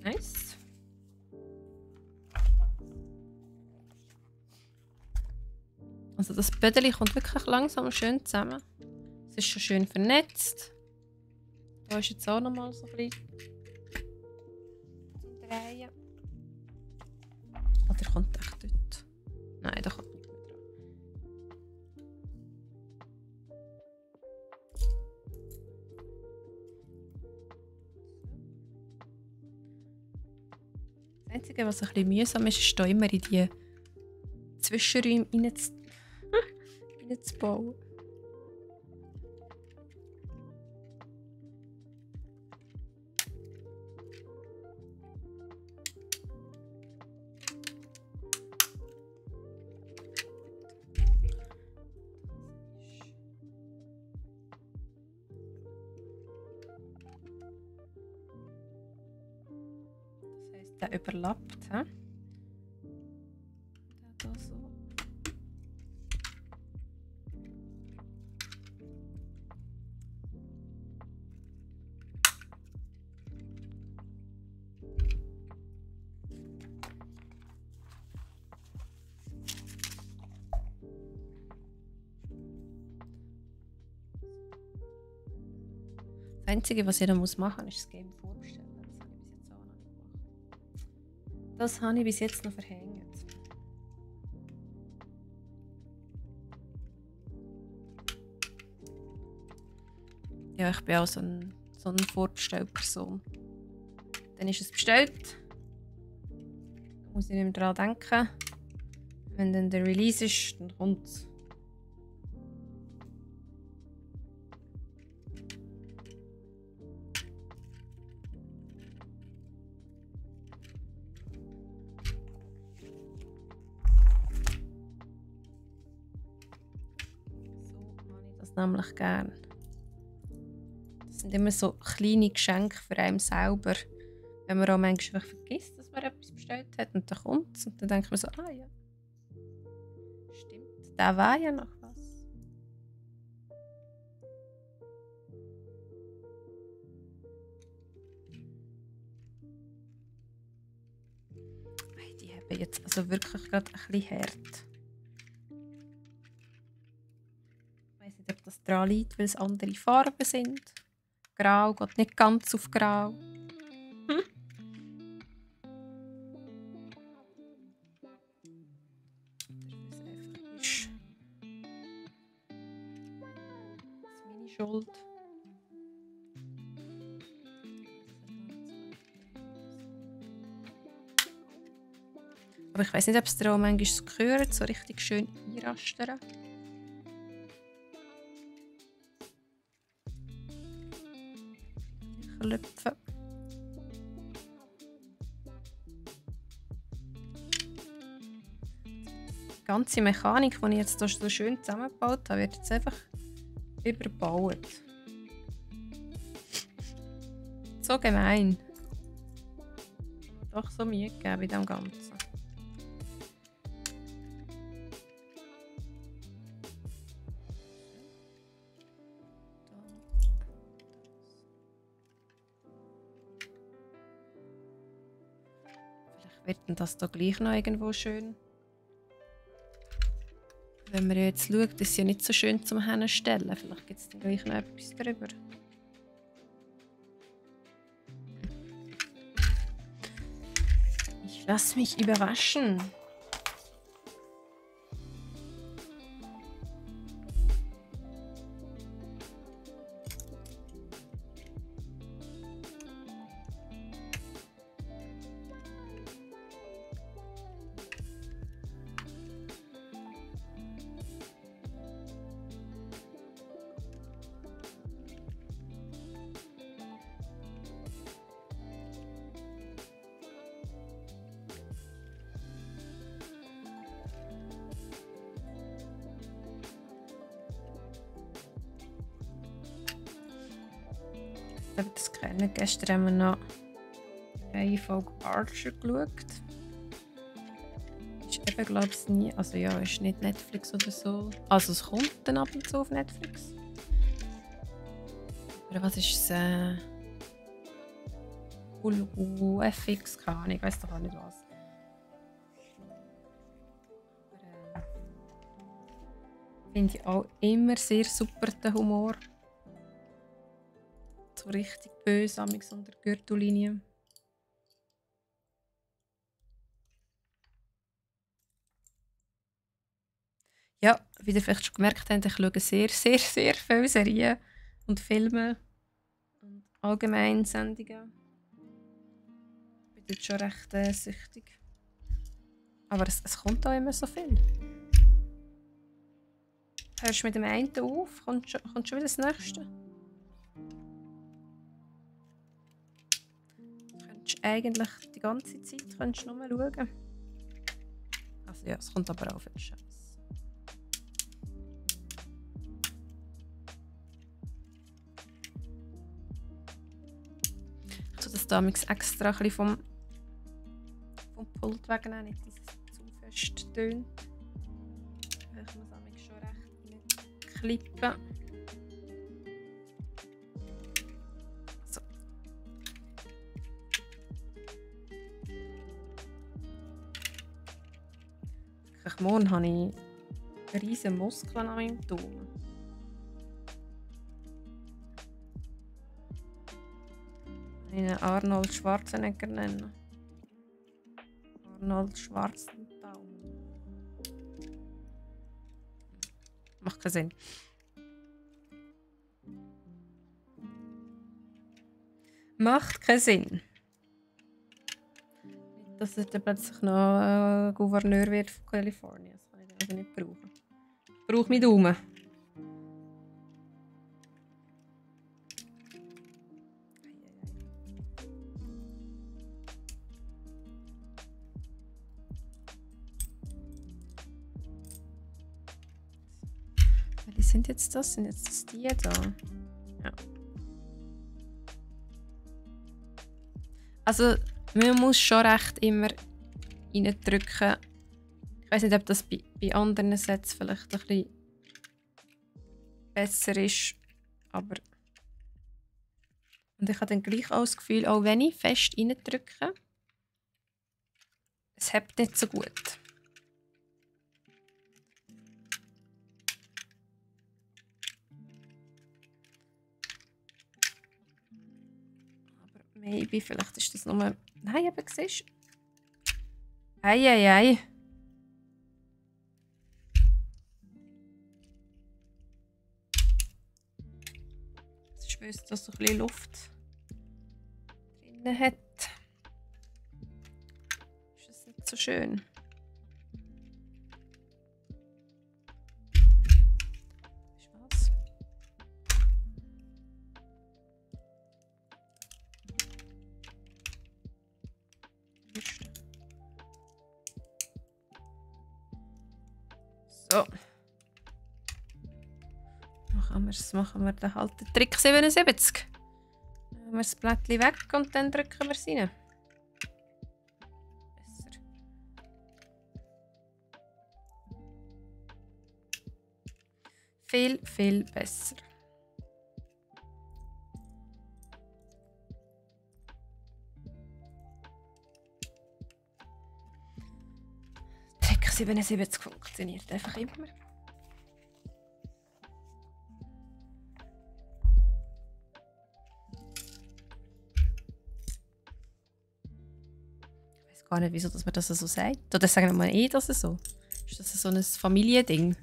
Nice. Also das Bödeli kommt wirklich langsam schön zusammen. Es ist schon schön vernetzt. Da ist jetzt auch noch mal so ein bisschen zum Drehen. Oh, der kommt echt dort. Nein, der kommt nicht mehr dran. Das Einzige, was ein bisschen mühsam ist, ist da immer in die Zwischenräume reinzubauen. der überlappt. He? Der so. Das Einzige, was ich da machen muss, ist das Game vorbestellen. Das habe ich bis jetzt auch noch nicht gemacht. Das habe ich bis jetzt noch verhängt. Ja, ich bin auch so eine Vorbestellperson. Dann ist es bestellt. Da muss ich nicht mehr daran denken. Wenn dann der Release ist, dann kommt es. Nämlich gern. Das sind immer so kleine Geschenke für einen selber, wenn man auch manchmal vergisst, dass man etwas bestellt hat und dann kommt es und dann denkt man so, ah ja, stimmt, da war ja noch was. Die haben jetzt also wirklich gerade ein bisschen hart. Ich weiß nicht, ob das daran liegt, weil es andere Farben sind. Grau geht nicht ganz auf Grau. Dafür ist es einfach meine Schuld. Aber ich weiß nicht, ob es daran manchmal so gehört, so richtig schön einrastern. Lüpfen. Die ganze Mechanik, die ich jetzt hier so schön zusammengebaut habe, wird jetzt einfach überbaut. So gemein. Doch so Mühe gegeben bei dem Ganzen. Wird denn das da gleich noch irgendwo schön? Wenn man jetzt schaut, ist es ja nicht so schön zum Hinstellen. Vielleicht gibt es dann gleich noch etwas drüber. Ich lasse mich überraschen. Das kennen. Gestern haben wir noch eine Folge Archer geschaut. Ist eben, glaube ich, nie. Also ja, ist nicht Netflix oder so. Also es kommt dann ab und zu auf Netflix. Oder was ist es? FX, keine Ahnung, ich weiß doch auch nicht was. Finde ich auch immer sehr super, den Humor. So richtig böse unter der Gürtellinie. Ja, wie ihr vielleicht schon gemerkt habt, ich schaue sehr viele Serien und Filme und allgemein Sendungen. Ich bin dort schon recht süchtig. Aber es kommt auch immer so viel. Hörst du mit dem einen auf, kommt schon wieder das nächste. Du könntest eigentlich die ganze Zeit nur schauen. Also ja, es kommt aber auch viel Scheiß. Ich tue das damals extra ein bisschen vom Pult wegnehmen, nicht, dass es zu fest tönt. Ich muss nämlich schon recht klippen. So. Morgen habe ich riesige Muskeln an meinem Daumen. Ich ihn Arnold Schwarzenegger nennen. Arnold Schwarzenegger. Macht keinen Sinn. Macht keinen Sinn. Nicht, dass er dann plötzlich noch Gouverneur wird von Kalifornien. Das kann ich also nicht brauchen. Ich brauche meinen Daumen. Welche sind jetzt das? Sind jetzt das die da? Ja. Also, man muss schon recht immer reindrücken. Ich weiß nicht, ob das bei anderen Sets vielleicht ein bisschen besser ist. Aber. Und ich habe dann gleich auch das Gefühl, auch wenn ich fest reindrücke, es hebt nicht so gut. Maybe, vielleicht ist das nur... Nein, aber siehst du? Ei. Es ist, weil es da so ein bisschen Luft drin hat. Ist das nicht so schön? So. Machen wir dann halt den Trick 77. Nehmen wir das Blättchen weg und dann drücken wir es rein. Besser. Viel besser. Trick 77 funktioniert einfach immer. Gar nicht, wieso dass man das so sagt. Oder sagen wir das so? Ist das so ein Familiending?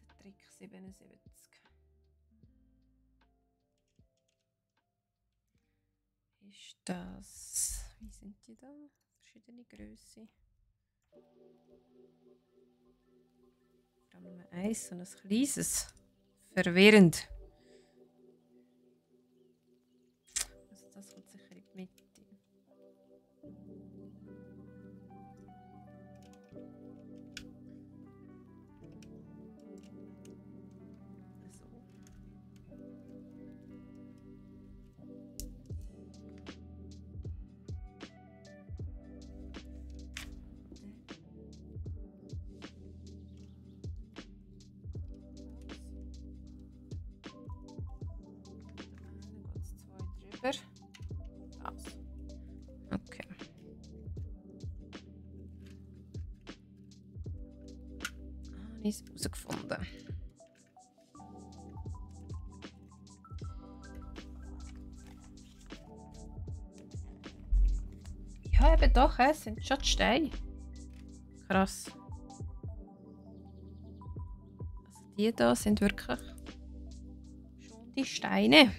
Der Trick 77. Ist das... Wie sind die da? Verschiedene Grössen. Da haben wir eins, so ein kleines. Verwirrend. Das kommt sicher in die Mitte. So. Dann geht es 2 drüber. Okay. Habe ich es herausgefunden. Ja, eben doch, es sind schon die Steine. Krass. Also die da sind wirklich schon die Steine.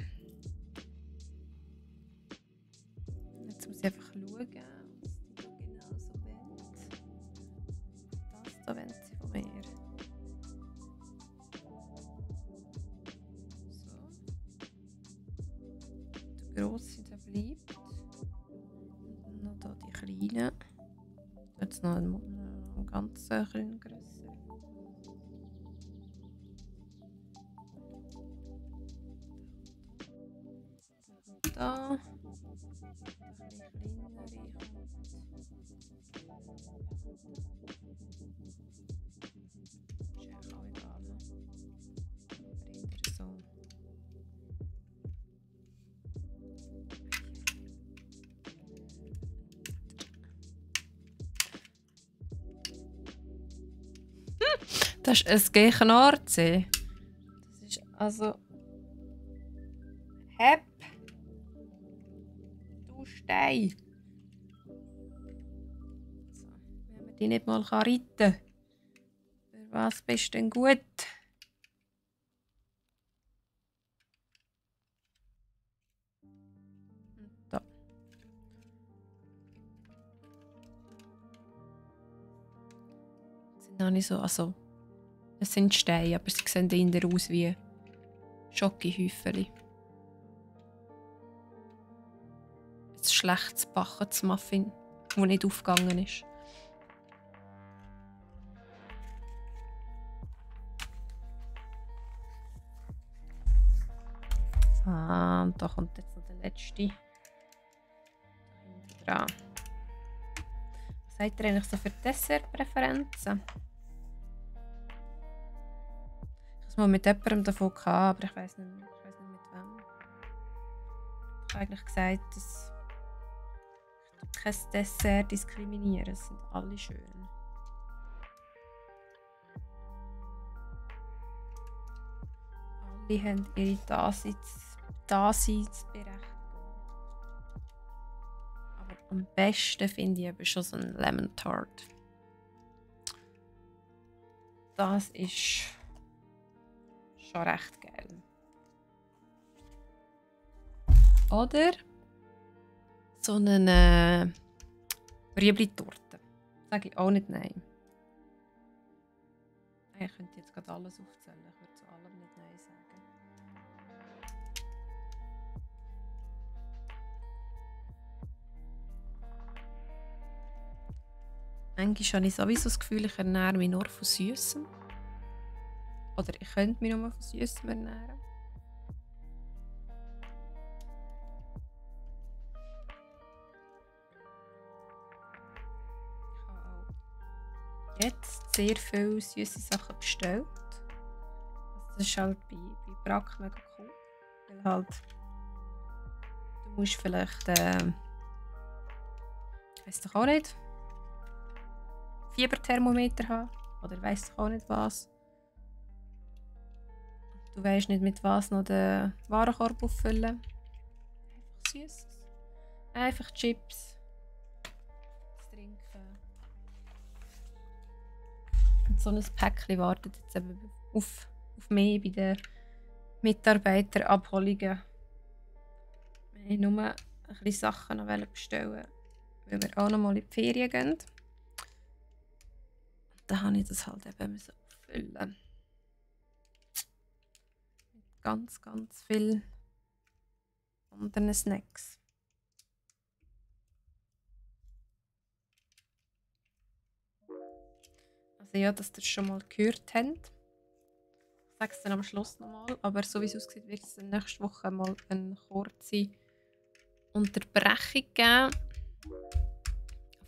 Jetzt muss ich einfach schauen, was die da genau so wollen. Das da wollen sie von mir. So. Der grosse, der bleibt. Und noch da die kleinen. Jetzt noch ein ganz kleiner grösser. da. Das ist ein G-Knarze. Das ist also... Hep! Du Stein! So, wenn man die nicht mal reiten kann. Für was bist du denn gut? Und da. Das sind noch nicht so... Also, es sind Steine, aber sie sehen eher aus wie Schokohäufchen. Ein schlechtes gebackenes Muffin, das nicht aufgegangen ist. Ah, und da kommt jetzt noch der letzte. Dran. Was habt ihr eigentlich so für Dessertpräferenzen? Ich habe mal mit jemandem davon gehabt, aber ich weiß nicht mit wem. Ich habe eigentlich gesagt, dass ich kein Dessert diskriminiere. Es sind alle schön. Alle haben ihre Daseinsberechtigung. Aber am besten finde ich eben schon so ein Lemon Tart. Das ist schon recht geil. Oder so eine Rüebli-Torte. Sage ich auch nicht nein. Ich könnte jetzt gerade alles aufzählen. Ich würde zu allem nicht nein sagen. Manchmal habe ich sowieso das Gefühl, ich ernähre mich nur von Süßem. Oder ich könnte mich nur von Süßem ernähren. Ich habe auch jetzt sehr viele süße Sachen bestellt. Also das ist halt bei Brack mega cool. Weil halt, du musst vielleicht, ich weiss doch auch nicht, Fieberthermometer haben. Oder weiss doch auch nicht was. Du weisst nicht, mit was noch den Warenkorb auffüllen. Einfach Süßes. Einfach Chips. Das Trinken. Und so ein Päckchen wartet jetzt eben auf mich bei den Mitarbeiterabholungen. Wir wollten nur ein bisschen Sachen noch bestellen, weil wir auch noch mal in die Ferien gehen. Und dann musste ich das halt eben auffüllen. Ganz, ganz viel anderen Snacks. Also ja, dass ihr es schon mal gehört habt. Ich sage es dann am Schluss nochmal, aber so wie es aussieht, wird es nächste Woche mal eine kurze Unterbrechung geben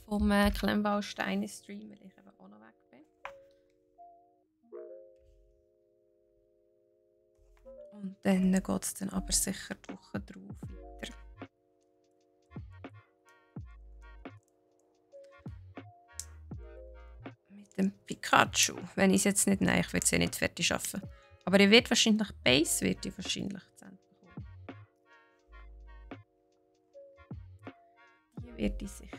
vom Klemmbausteine-Stream, weil ich eben auch noch weg bin. Und dann geht es dann aber sicher die Woche drauf weiter. Mit dem Pikachu. Wenn ich es jetzt nicht... Nein, ich werde es ja nicht fertig schaffen. Aber ich werde wahrscheinlich Base wird ich wahrscheinlich zu Ende bekommen. Die werde ich sicher.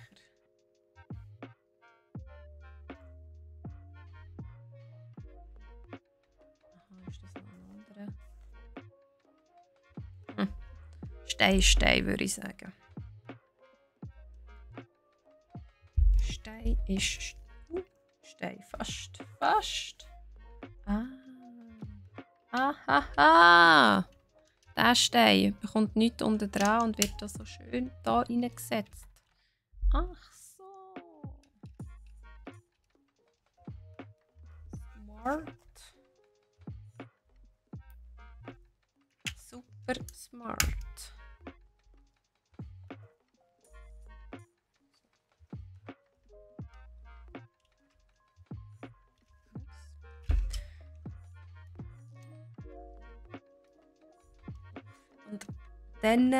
Aha, ist das noch ein anderer? Stein, würde ich sagen. Stein ist... Stein, fast. Ahaha! Der Stein bekommt nichts unten dran und wird da so schön da reingesetzt. Ach so. Smart. Super smart. Dann,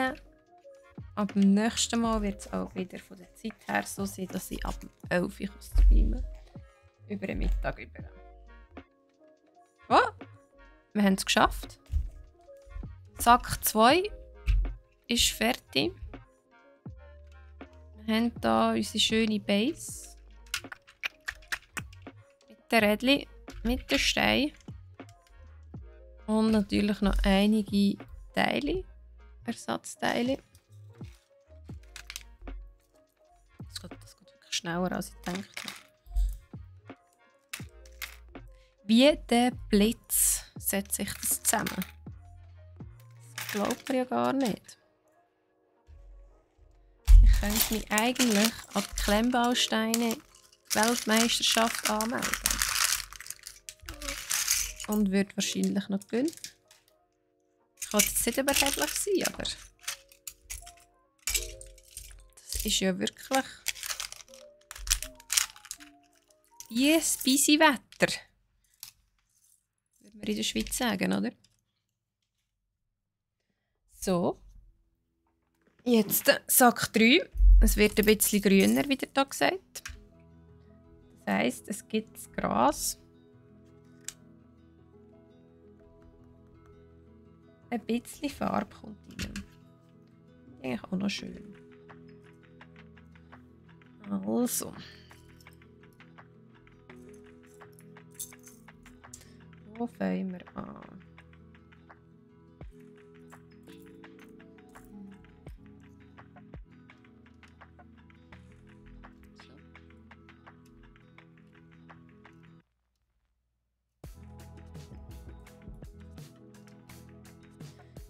ab dem nächsten Mal wird es auch wieder von der Zeit her so sein, dass ich ab dem 11 Uhr streamen kann. Über den Mittag über. Oh, wir haben es geschafft. Sack 2 ist fertig. Wir haben hier unsere schöne Base. Mit den Rädchen, mit den Steinen. Und natürlich noch einige Teile. Ersatzteile. Das geht wirklich schneller, als ich gedacht habe. Wie der Blitz setzt sich das zusammen? Das glaubt man ja gar nicht. Ich könnte mich eigentlich an die Klemmbausteine Weltmeisterschaft anmelden. Und würde wahrscheinlich noch gewinnen. Ich kann jetzt nicht überheblich sein, aber das ist ja wirklich wie ein busy Wetter. Würde man in der Schweiz sagen, oder? So. Jetzt Sack 3. Es wird ein bisschen grüner, wie da gesagt. Das heisst, es gibt das Gras. Ein bisschen Farbe kommt rein. Eigentlich auch noch schön. Also. Wo fangen wir an?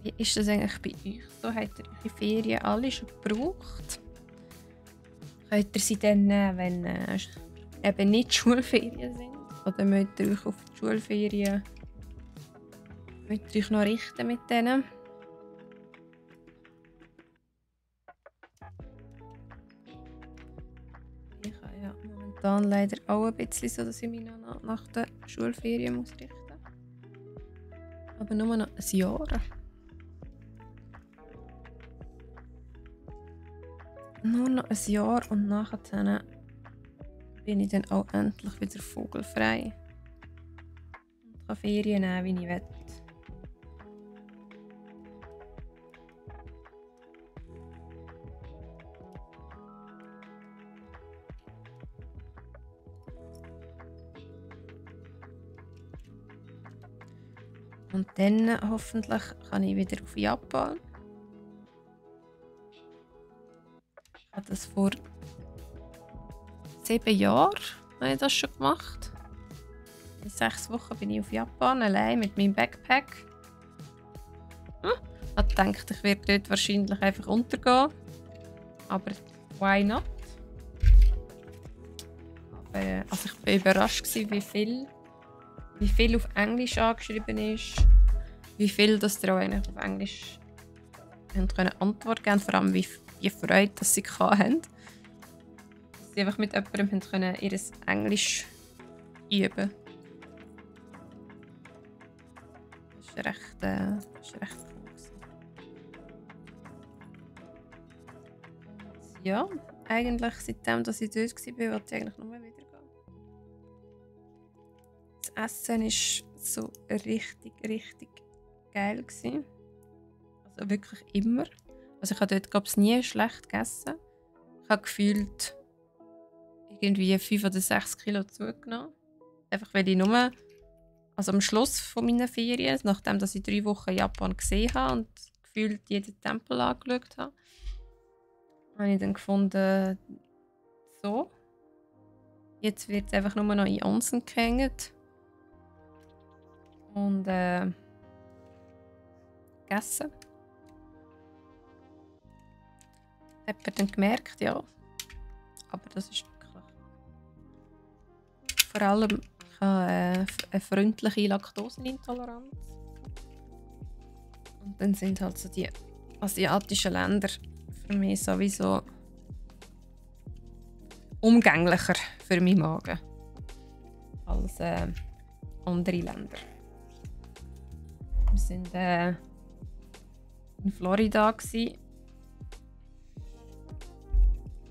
Wie ist das eigentlich bei euch so? Habt ihr eure Ferien alle schon gebraucht? Könnt ihr sie dann nehmen, wenn eben nicht Schulferien sind? Oder müsst ihr euch auf die Schulferien noch richten mit denen? Ich habe ja momentan leider auch ein bisschen so, dass ich mich noch nach den Schulferien muss richten muss. Aber nur noch ein Jahr. Nur noch ein Jahr und nachher bin ich dann auch endlich wieder vogelfrei. Und kann Ferien nehmen, wie ich will. Und dann hoffentlich kann ich wieder auf Japan. Ich habe das vor 7 Jahren habe ich das schon gemacht. In 6 Wochen bin ich auf Japan, allein mit meinem Backpack. Ich habe gedacht, ich werde dort wahrscheinlich einfach untergehen. Aber why not? Aber, also ich war überrascht, wie viel auf Englisch angeschrieben ist. Wie viel das ihr auch eigentlich auf Englisch Antwort geben, vor allem wie Freude dass sie hatten. Dass sie einfach mit jemandem können ihr Englisch üben. Das war recht cool. Ja, eigentlich seitdem, dass ich dort war, wollte ich eigentlich nur wieder gehen. Das Essen war so richtig geil gewesen. Also wirklich immer. Also ich habe dort, glaube ich, nie schlecht gegessen. Ich habe gefühlt irgendwie 5 oder 6 Kilo zugenommen. Einfach weil ich nur, also am Schluss von meiner Ferien, nachdem dass ich 3 Wochen Japan gesehen habe und gefühlt jeden Tempel angeschaut habe, habe ich dann gefunden, so, jetzt wird es einfach nur noch in Onsen gehängt. Und gegessen. Hat man dann gemerkt, ja. Aber das ist wirklich. Vor allem, ich habe eine freundliche Laktosenintoleranz. Und dann sind halt so die asiatischen Länder für mich sowieso umgänglicher für meinen Magen als andere Länder. Wir sind in Florida gsi.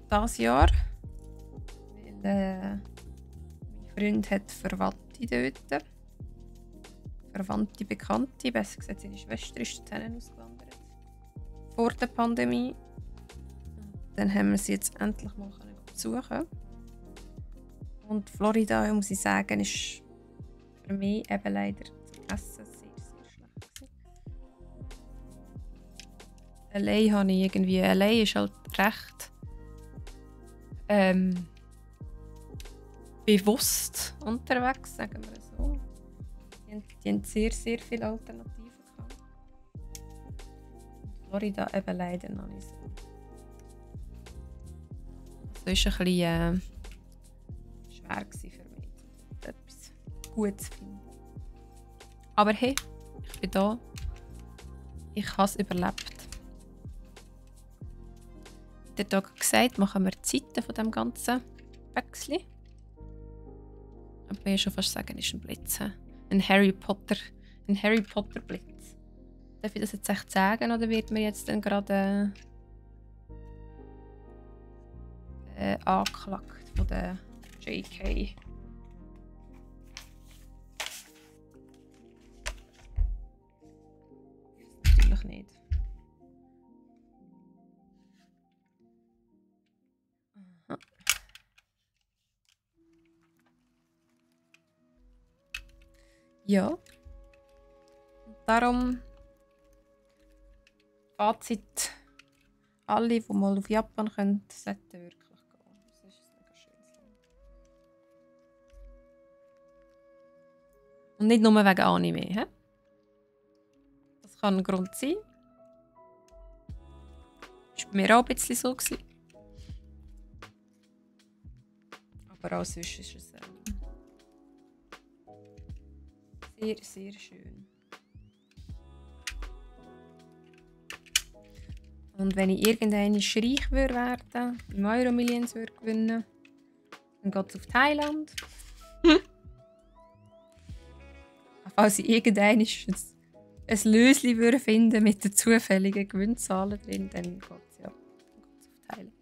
Das Jahr. Weil mein Freund hat Verwandte dort. Verwandte, Bekannte. Besser gesagt, seine Schwester ist dorthin ausgewandert. Vor der Pandemie. Dann haben wir sie jetzt endlich mal besuchen. Und Florida, muss ich sagen, ist für mich eben leider zum Essen sehr, sehr schlecht gewesen. Allein habe ich irgendwie... Allein ist halt recht... bewusst unterwegs, sagen wir so. Die haben sehr, sehr viele Alternativen gehabt. Florida eben leider noch nicht so. Das war ein bisschen schwer für mich, etwas Gutes zu finden. Aber hey, ich bin da. Ich habe es überlebt. Der Tag gesagt, machen wir die Zeiten von dem ganzen Wechsel. Ich will schon fast sagen, es ist ein Blitz. Ein Harry Potter Blitz. Darf ich das jetzt echt sagen oder wird mir jetzt dann gerade angeklagt von der JK? Natürlich nicht. Aha. Ja. Und darum Fazit: alle, die mal auf Japan können, sollten wirklich gehen. Das ist ein mega schönes Land. Und nicht nur wegen Anime. He? Das kann ein Grund sein. Das war bei mir auch ein bisschen so. Aber auch sonst ist es sehr, sehr schön. Und wenn ich irgendwann reich werden, im Euro-Millions gewinnen, dann geht es auf Thailand. Falls ich irgendwann ein Löschen finden mit den zufälligen Gewinnzahlen drin, dann geht es auf Thailand.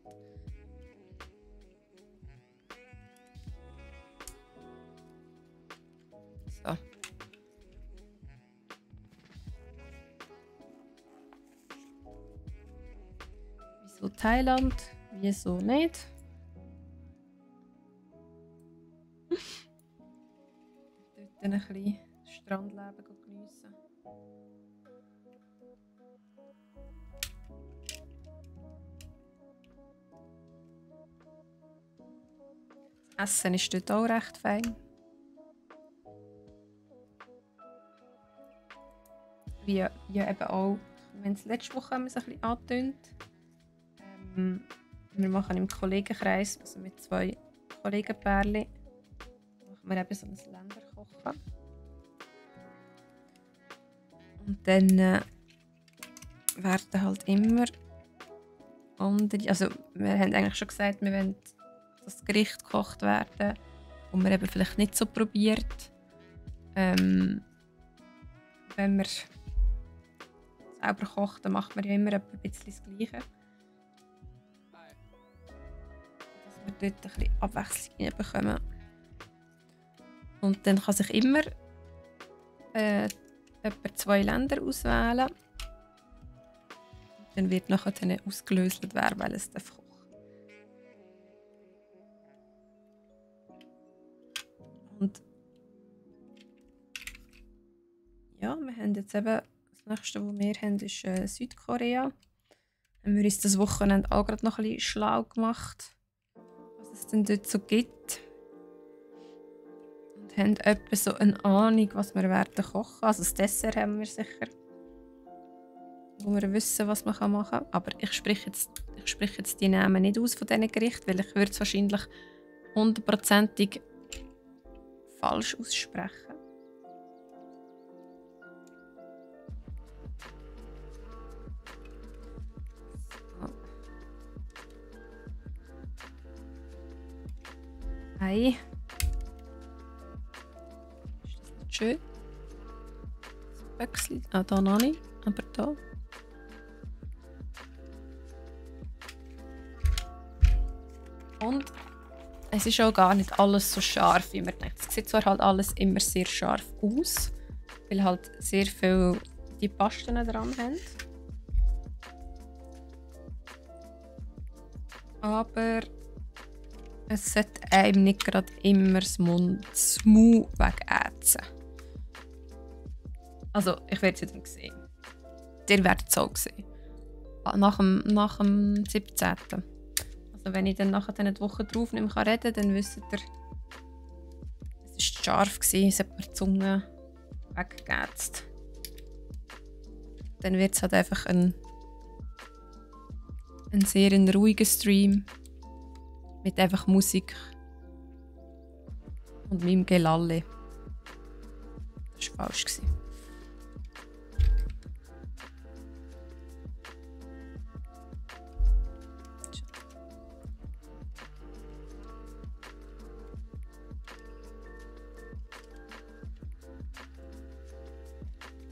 So. Wieso Thailand? Wieso nicht? Dort ein bisschen Strandleben geniessen. Das Essen ist dort auch recht fein. Wie eben auch, wir haben es letzte Woche ein bisschen angetönt. Wir machen im Kollegenkreis, also mit 2 Kollegenpärchen, machen wir eben so ein Länderkochen. Und dann werden halt immer andere, also wir haben eigentlich schon gesagt, wir wollen, dass das Gericht gekocht werden, wo man eben vielleicht nicht so probiert. Wenn man selber kocht, dann macht man ja immer ein bisschen das Gleiche. Dass wir dort ein bisschen Abwechslung reinbekommen. Und dann kann sich immer etwa 2 Länder auswählen. Dann wird nachher ausgelöst, wer welches kochen darf. Und ja, wir haben jetzt eben, das nächste, was wir haben, ist Südkorea. Haben wir uns das Wochenende auch gerade noch ein bisschen schlau gemacht, was es denn dort so gibt. Und haben etwa so eine Ahnung, was wir werden kochen. Also das Dessert haben wir sicher, wo wir wissen, was man machen kann. Aber ich spreche jetzt die Namen nicht aus von diesen Gerichten, weil ich würde es wahrscheinlich 100%ig falsch aussprechen. Ei. Ist das nicht schön? Das Böckchen. Ah, da noch nicht. Aber da. Und es ist auch gar nicht alles so scharf, wie man denkt. Es sieht zwar halt alles immer sehr scharf aus, weil halt sehr viel die Pasten dran haben. Aber es sollte einem nicht gerade immer das Mund wegätzen. Also, ich werde es ja dann sehen. Ihr werdet es auch sehen. Nach dem 17. Also wenn ich dann nachher eine Woche drauf nicht mehr reden kann, dann wisst ihr, es war scharf, es hat mir die Zunge weggeätzt. Dann wird es halt einfach ein sehr ruhiger Stream mit einfach Musik und meinem Gelalle. Das war falsch.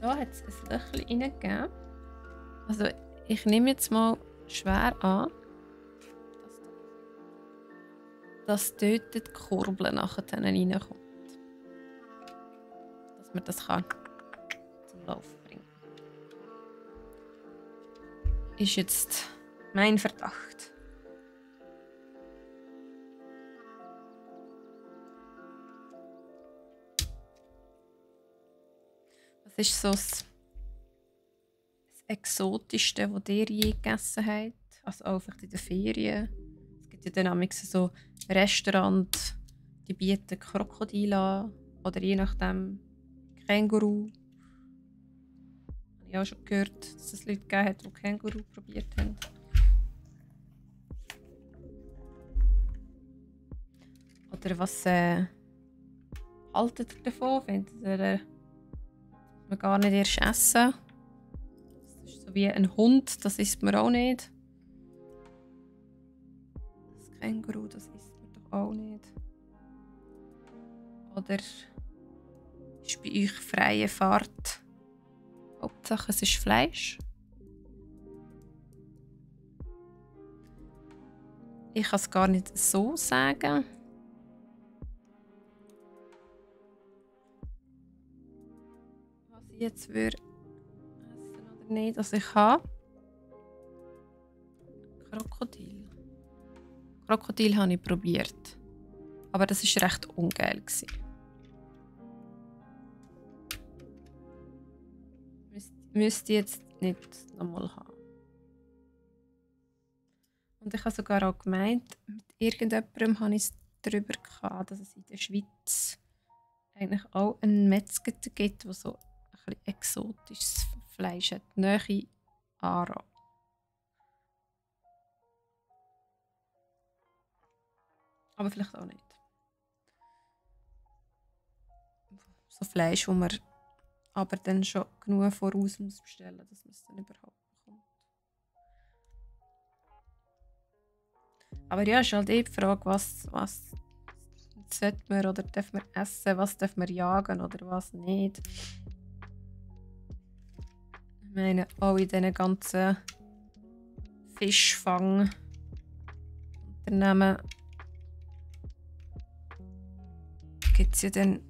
Da hat es ein Löchchen reingegeben. Also ich nehme jetzt mal schwer an, dass dort die Kurbel nachher reinkommt. Dass man das kann zum Laufen bringen. Ist jetzt mein Verdacht. Was ist so das Exotischste, das ihr je gegessen habt? Also auch vielleicht in den Ferien. Es gibt ja dann manchmal so Restaurants, die bieten Krokodil an. Oder je nachdem Känguru. Habe ich auch schon gehört, dass es Leute gegeben hat, die Känguru probiert haben. Oder was haltet ihr davon? Findet ihr, man gar nicht erst essen? Das ist so wie ein Hund, das isst man auch nicht. Das Känguru, das isst man doch auch nicht. Oder ist bei euch freie Fahrt? Hauptsache es ist Fleisch. Ich kann es gar nicht so sagen. Was ich jetzt würde essen oder nicht. Also ich habe Krokodil. Krokodil habe ich probiert. Aber das war recht ungeil. Müsste ich jetzt nicht nochmal haben. Und ich habe sogar auch gemeint, mit irgendjemandem habe ich es darüber gehabt, dass es in der Schweiz eigentlich auch einen Metzger gibt, der so ein bisschen exotisches Fleisch hat. Nähe Aarau. Aber vielleicht auch nicht. So Fleisch, wo man aber dann schon genug voraus muss bestellen, dass man es dann überhaupt bekommt. Aber ja, ist halt die Frage, was sollte man oder darf man essen, was darf man jagen oder was nicht. Ich meine, auch in diesen ganzen Fischfang-Unternehmen gibt es ja dann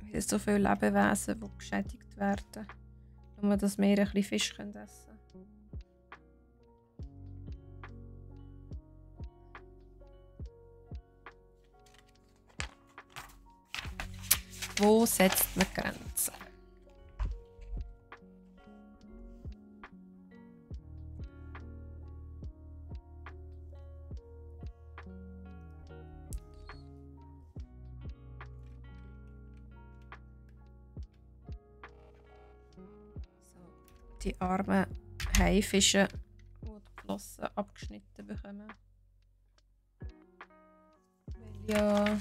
wieder so viele Lebewesen, die geschädigt werden. Nur, dass wir ein bisschen Fisch essen können. Wo setzt man Grenzen? Die armen Haifische, die die Flossen abgeschnitten bekommen. Weil ja.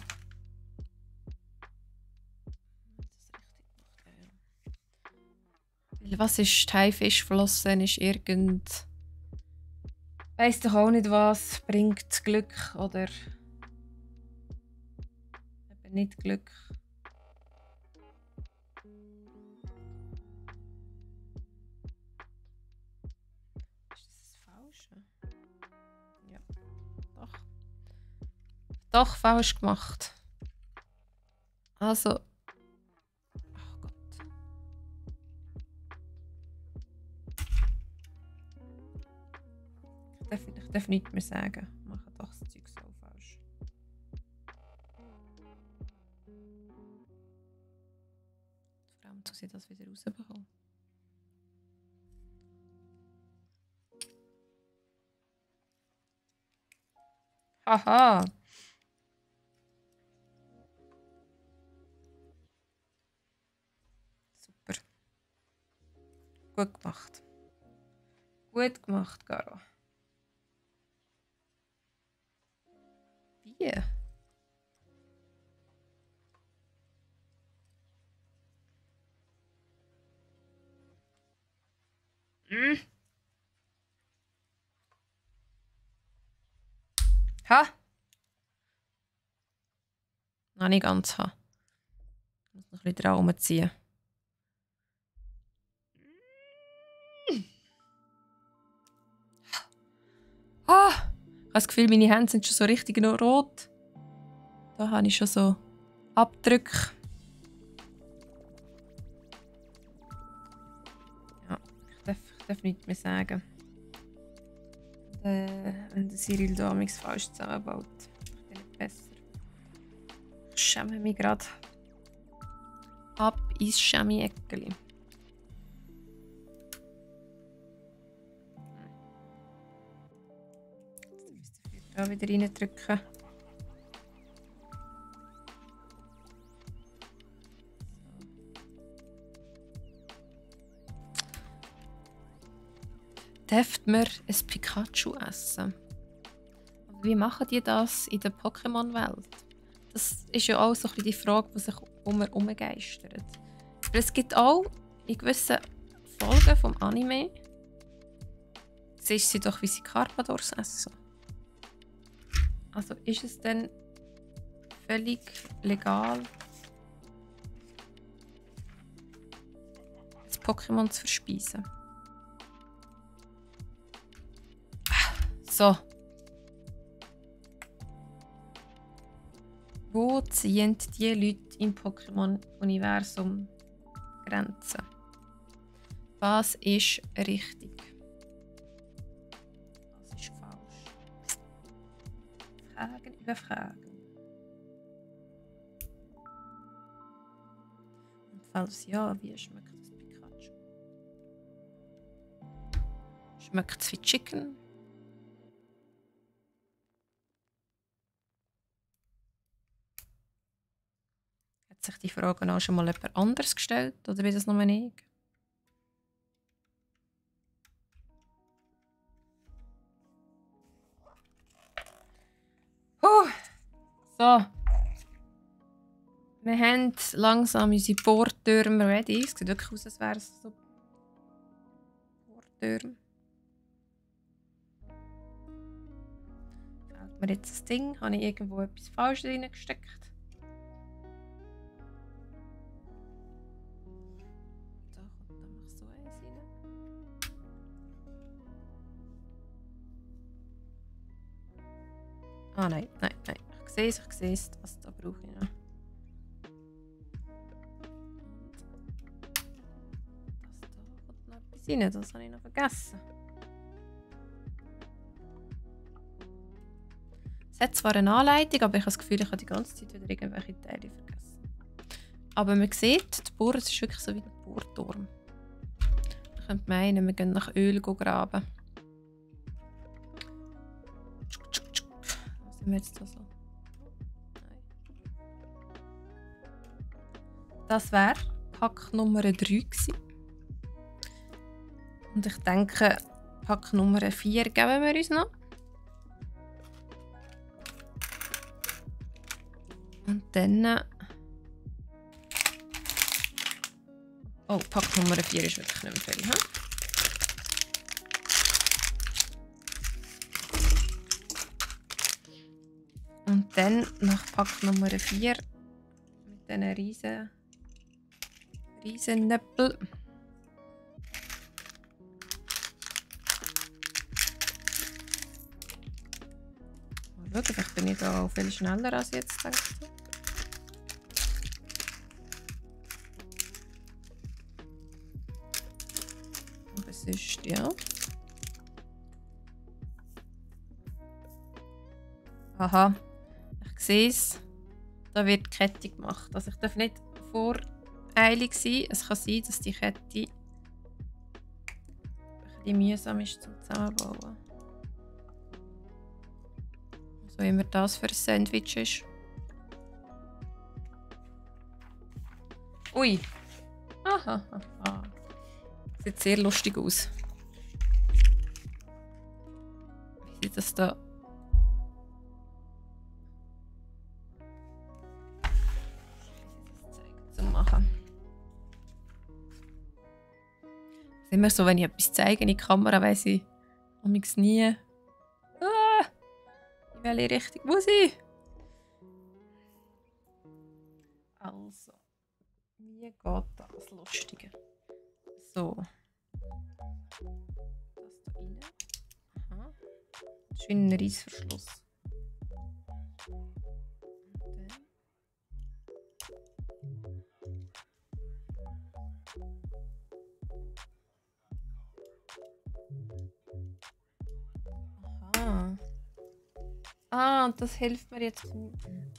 Weil was ist die Haifischflosse? Ist irgend. Weiss doch auch nicht was. Bringt Glück oder. Eben nicht Glück. Ist das Falsche? Ja, doch. doch falsch gemacht. Also. Ach Gott. Ich darf nichts mehr sagen. Ich mache doch das Zeug so falsch. Vor allem, dass ich das wieder rausbekomme. Haha. Super. Gut gemacht. Gut gemacht, Caro. Wie? Hm. Ha! Noch nicht ganz ha. Ich muss noch ein bisschen dran rumziehen. Ah! Ich habe das Gefühl, meine Hände sind schon so richtig noch rot. Da habe ich schon so Abdrücke. Ja, ich darf nichts mehr sagen. Wenn der Cyril da nichts falsch zusammenbaut, macht er nicht besser. Ich schäme mich gerade. Ab ins Schäme-Eckeli. Jetzt müsst ihr da wieder reindrücken. Darf man ein Pikachu essen? Aber wie machen die das in der Pokémon-Welt? Das ist ja auch so ein bisschen die Frage, die sich umgeistert. Aber es gibt auch in gewissen Folgen vom Anime, siehst sie doch, wie sie Carpadors essen. Also ist es dann völlig legal, das Pokémon zu verspeisen? So. Wo ziehen die Leute im Pokémon-Universum Grenzen? Was ist richtig? Was ist falsch? Fragen über Fragen. Und falls ja, wie schmeckt das Pikachu? Schmeckt es wie Chicken? Hat sich die Frage auch schon mal jemand anders gestellt? Oder wie das nur ich? So. Wir haben langsam unsere Bohrtürme ready. Es sieht wirklich aus, als wären es so Bohrtürme. Fällt mir jetzt das Ding? Habe ich irgendwo etwas falsch reingesteckt? Da kommt nämlich so eins rein. Ah nein. Ich sehe es. Das da brauche ich noch. Das habe ich noch vergessen. Es hat zwar eine Anleitung, aber ich habe das Gefühl, ich habe die ganze Zeit wieder irgendwelche Teile vergessen. Aber man sieht, die Bohr ist wirklich so wie ein Bohrturm. Man könnte meinen, wir gehen nach Öl graben. Was sind wir jetzt da so? Nein. Das wäre Pack Nummer 3 gewesen. Und ich denke, Pack Nummer 4 geben wir uns noch. Und dann... Oh, Pack Nummer 4 ist wirklich nicht mehr viel. Und dann nach Pack Nummer 4 mit diesen riesen Nöppel. Mal Vielleicht bin ich da auch viel schneller als ich jetzt denke. Aber es ist, ja. Aha, ich sehe es. Da wird die Kette gemacht. Also ich darf nicht voreilig sein. Es kann sein, dass die Kette ein bisschen mühsam ist zum Zusammenbauen. So immer das für ein Sandwich ist. Ui! Aha, aha. Sieht sehr lustig aus. Wie sieht das da? Zum Machen. Es ist immer so, wenn ich etwas zeige in die Kamera, weiss ich nie. In welche Richtung muss ich? Also, wie geht das Lustige? So. Das da rein. Aha. Das ist wie ein Reissverschluss. Und dann. Aha. Ah, und das hilft mir jetzt.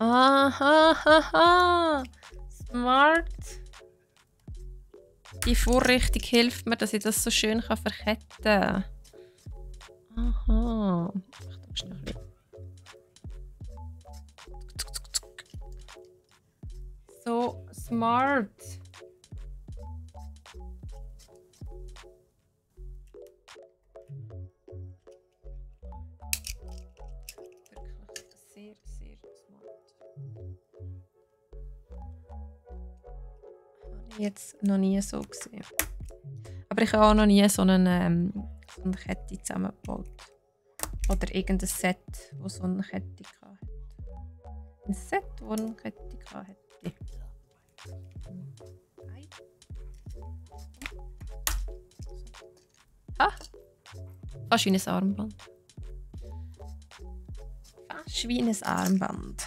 Aha, haha. Smart. Die Vorrichtung hilft mir, dass ich das so schön verketten kann. Aha. Ich tue noch ein bisschen. So smart. Wirklich sehr, sehr smart. Habe ich jetzt noch nie so gesehen. Aber ich habe auch noch nie so eine Kette zusammengebaut. Oder irgendein Set, das so eine Kette hatte. Ein Set, das eine Kette hatte. Ah! Fast wie ein Armband. Fast wie ein Armband.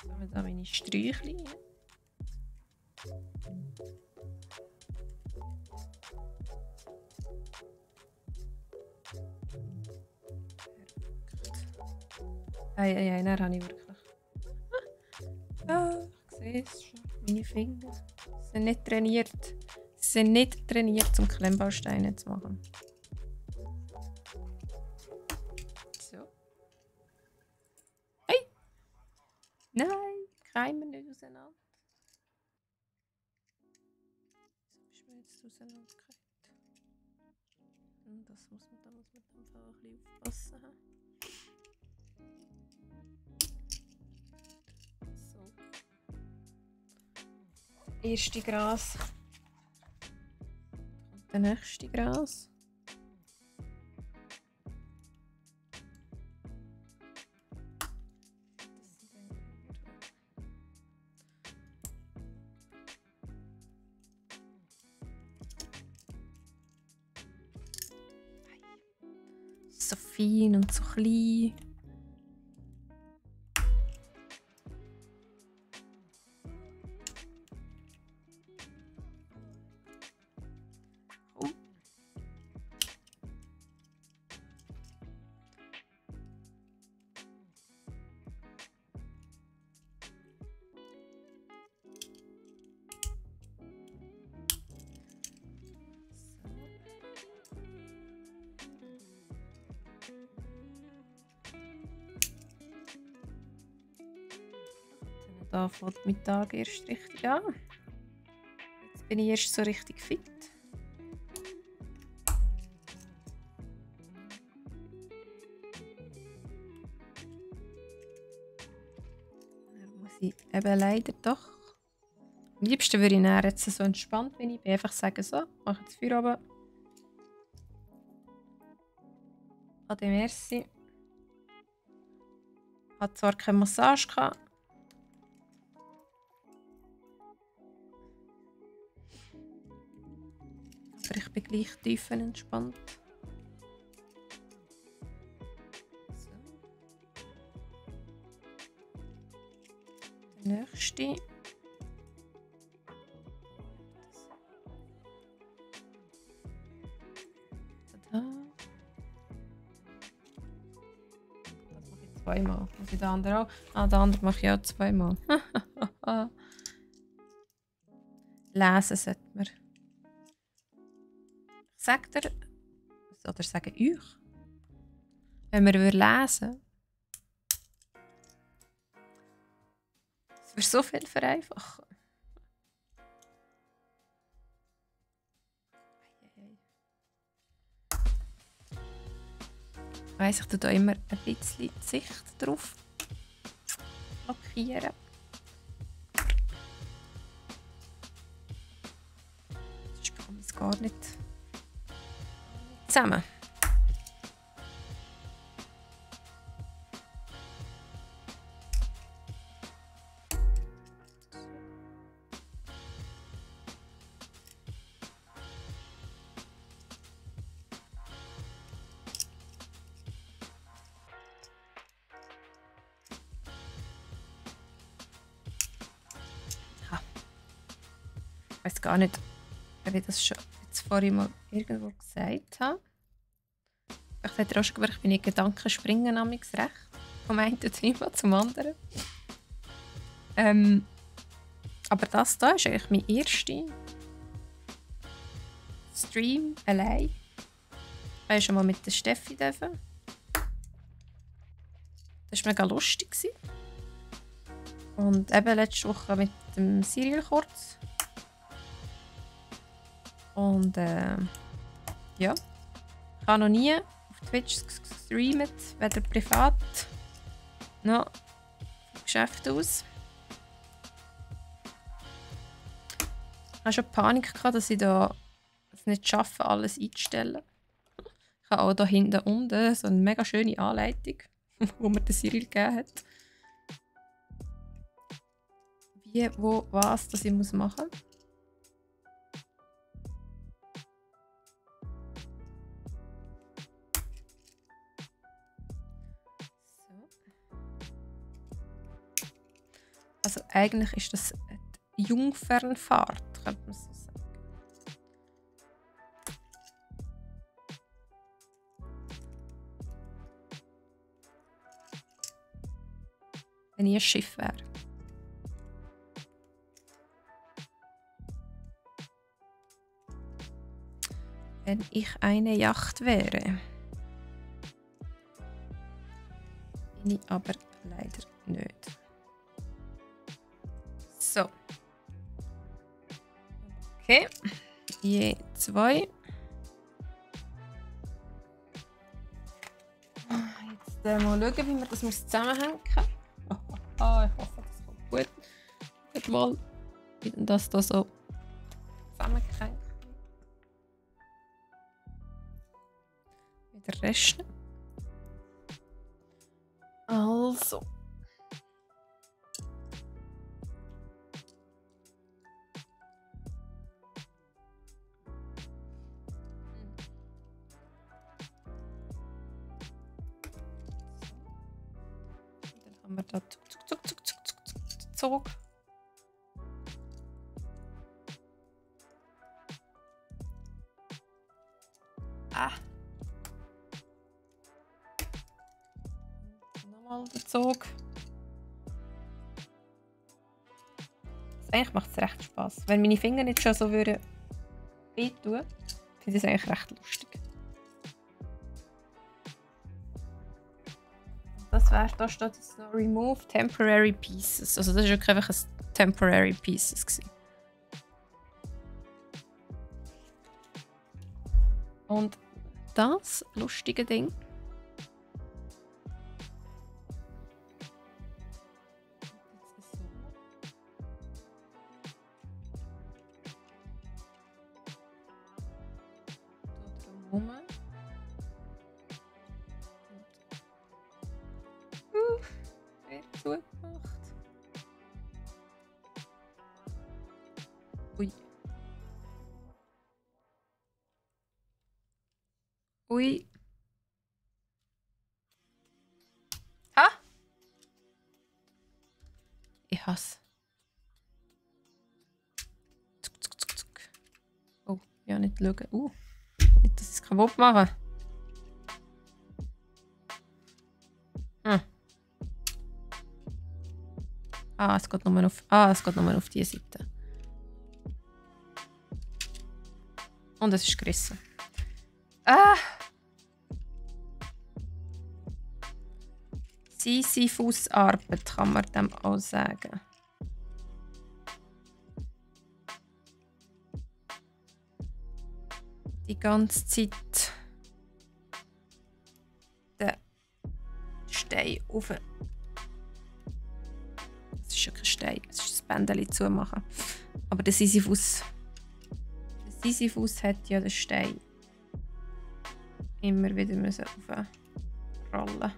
So, da meine Sträuchchen. Ei, dann habe ich wirklich. Ich sehe es schon. Meine Finger sind nicht trainiert. Sie sind nicht trainiert, um Klemmbausteine zu machen. So. Hey! Nein, keimen nicht auseinander. Das ist mir jetzt auseinandergekriegt. Da muss man dann einfach ein bisschen aufpassen. So. Erste Gras. Der nächste Gras. So fein und so klein. Da fängt mein Tag erst richtig an. Jetzt bin ich erst so richtig fit. Dann muss ich eben leider doch. Am liebsten würde ich dann jetzt so entspannt, wenn ich bin, einfach sagen, so, mache jetzt Feierabend. Ade, merci. Hat zwar keine Massage gehabt. bin gleich tiefenentspannt. So. Der nächste. Tada. Das mache ich zweimal. Muss ich den anderen auch? Ah, den anderen mache ich auch zweimal. Lesen sollte man. Sagt er, oder sagen euch, wenn wir lesen, es wird so viel vereinfachen. Ich weiss, ich tue da immer ein bisschen die Sicht drauf blockieren. Sonst bekomme ich es gar nicht zusammen. Ich weiß gar nicht, ob ich das schon jetzt vorhin mal irgendwo gesagt habe. Vielleicht hat ihr auch schon gemerkt, wie ich Gedanken springen amigs recht. Vom einen Thema zum anderen. Aber das hier ist eigentlich mein erster Stream allein. Ich war schon mal mit der Steffi. Das war mega lustig. Und eben letzte Woche mit dem Cyril kurz. Und ja, ich habe noch nie auf Twitch gestreamt, weder privat noch vom Geschäft aus. Ich hatte schon Panik gehabt, dass ich da es nicht schaffe, alles einzustellen. Ich habe auch da hinten unten so eine mega schöne Anleitung, die mir der Cyril gegeben hat. Wie, wo, was, das ich machen muss. Also eigentlich ist das die Jungfernfahrt, könnte man so sagen. Wenn ich ein Schiff wäre. Wenn ich eine Yacht wäre. Bin ich aber leider nicht. So. Okay. Je 2. Jetzt mal schauen, wie wir das zusammenhängen muss. Ich hoffe, das kommt gut. Gut mal, wie denn das da so zusammenhängt. Wieder rechnen. Also. Dann haben wir da Zug. Ah. Nochmal der Zug. Eigentlich macht es recht Spaß. Wenn meine Finger nicht schon so wehtun, finde ich es eigentlich recht lustig. Das wäre, da steht jetzt noch Remove Temporary Pieces. Also das war wirklich einfach ein Temporary Pieces gewesen. Und das lustige Ding. Zugemacht. Ui. Ui. Ha! Ich hasse. Zuck, zuck, zuck, zuck. Oh, ja, nicht schauen. Nicht, dass ich es kaputt machen kann. Es geht nur auf diese Seite. Und es ist gerissen. Sisyphus-Arbeit kann man dem auch sagen. Die ganze Zeit den Stein auf. Es ist ja kein Stein, es ist das Bändchen zumachen. Aber der Sisyphus hat ja den Stein immer wieder aufrollen.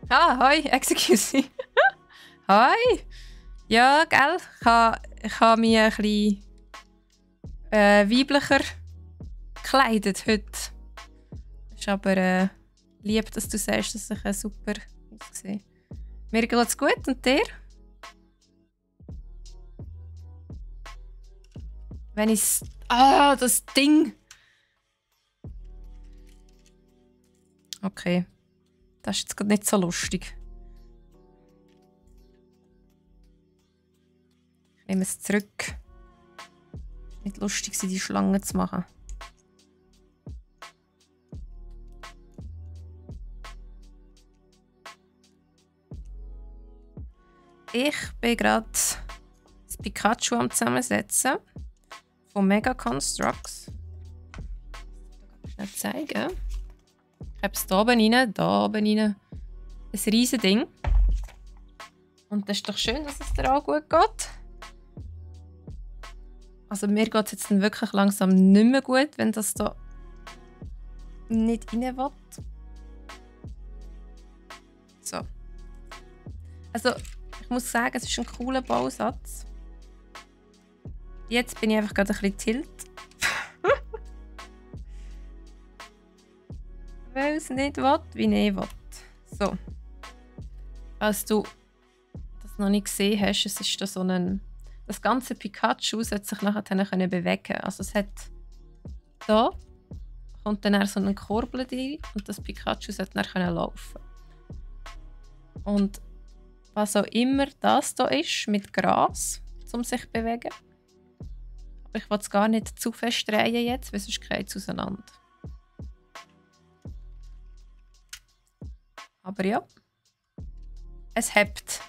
Hi, excuse me. Hi. Ja, gell? Ich habe mich ein bisschen weiblicher gekleidet heute. Ist aber lieb, dass du sagst, dass ich super aussehe. Mir geht's gut und dir? Wenn ich das Ding. Okay. Das ist jetzt gerade nicht so lustig. Ich nehme es zurück. Nicht lustig, die Schlange zu machen. Ich bin gerade das Pikachu am Zusammensetzen von Mega Constructs. Ich kann es schnell zeigen. Ich habe es hier oben rein. Ein riesiges Ding. Und das ist doch schön, dass es dir auch gut geht. Also mir geht es jetzt dann wirklich langsam nicht mehr gut, wenn das da nicht rein will. So. Also ich muss sagen, es ist ein cooler Bausatz. Jetzt bin ich einfach gerade ein bisschen tilt. Weil es nicht will, wie ich will. So. Falls du das noch nicht gesehen hast, es ist da so ein... Das ganze Pikachu sollte sich nachher bewegen können. Also es hat... Da kommt dann so ein Korbel rein und das Pikachu sollte dann laufen können. Und was auch immer das da ist, mit Gras, um sich zu bewegen. Aber ich will es gar nicht zu fest drehen jetzt, weil sonst geht es auseinander. Aber ja, es hebt.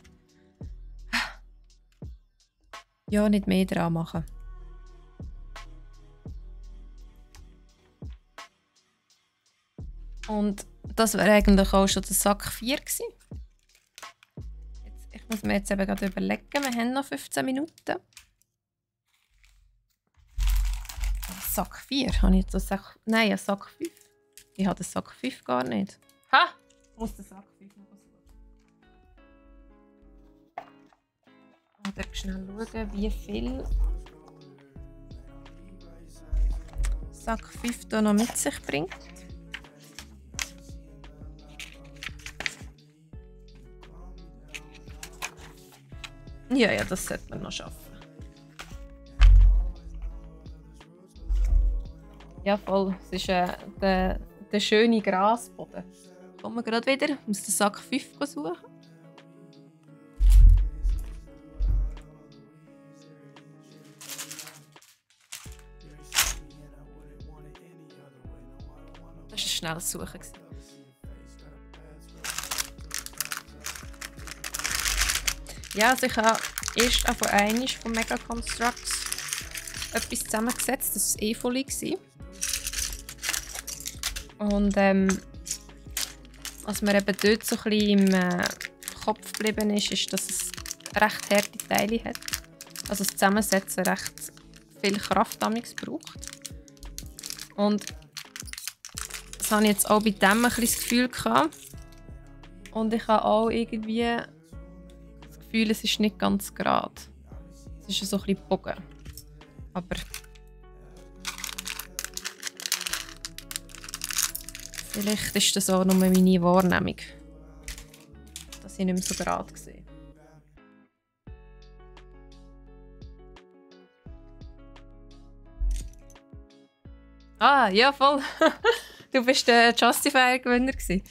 Ja, nicht mehr dran machen. Und das wäre eigentlich auch schon der Sack 4 gewesen. Ich muss mir jetzt eben gerade überlegen, wir haben noch 15 Minuten. Sack 4? Habe ich jetzt einen Sack... Nein, einen Sack 5. Ich habe den Sack 5 gar nicht. Ha! Ich muss den Sack 5 noch suchen. Oder schnell schauen, wie viel Sack 5 hier noch mit sich bringt. Ja, das sollte man noch schaffen. Ja, voll. Es ist der schöne Grasboden. Kommen wir gerade wieder. Ich muss den Sack 5 suchen. Das war ein schnelles Suchen. Ja, also ich habe erst von einmal von Mega Constructs etwas zusammengesetzt. Das war Folie. Und was mir eben dort so ein bisschen im Kopf geblieben ist, dass es recht harte Teile hat. Also das Zusammensetzen recht viel Kraft braucht. Und das habe ich jetzt auch bei dem ein bisschen das Gefühl gehabt. Und ich habe auch irgendwie das Gefühl, es ist nicht ganz gerade. Es ist so ein bisschen gebogen. Aber vielleicht ist das auch nur meine Wahrnehmung, dass ich nicht mehr so gerade sehe. Ah, ja, voll. Du bist der Justifier-Gewinner gewesen.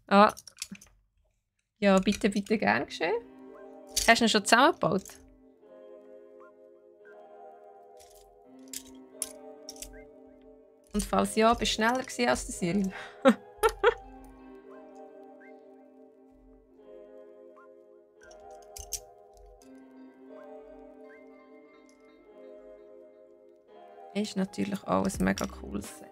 Ah. Ja, bitte, bitte, gern geschehen. Hast du ihn schon zusammengebaut? Und falls ja, bist du schneller gewesen als der Cyril? Ist natürlich auch ein mega cooles Set.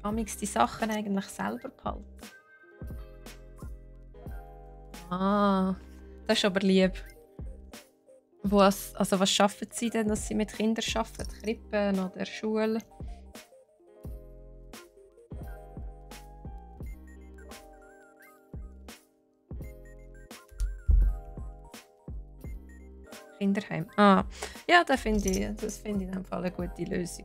Amix die Sachen eigentlich selber behalten. Ah, das ist aber lieb. Was schaffen Sie denn, dass Sie mit Kindern arbeiten? Krippen oder Schule? Kinderheim. Ah, ja, das finde ich in dem Fall eine gute Lösung.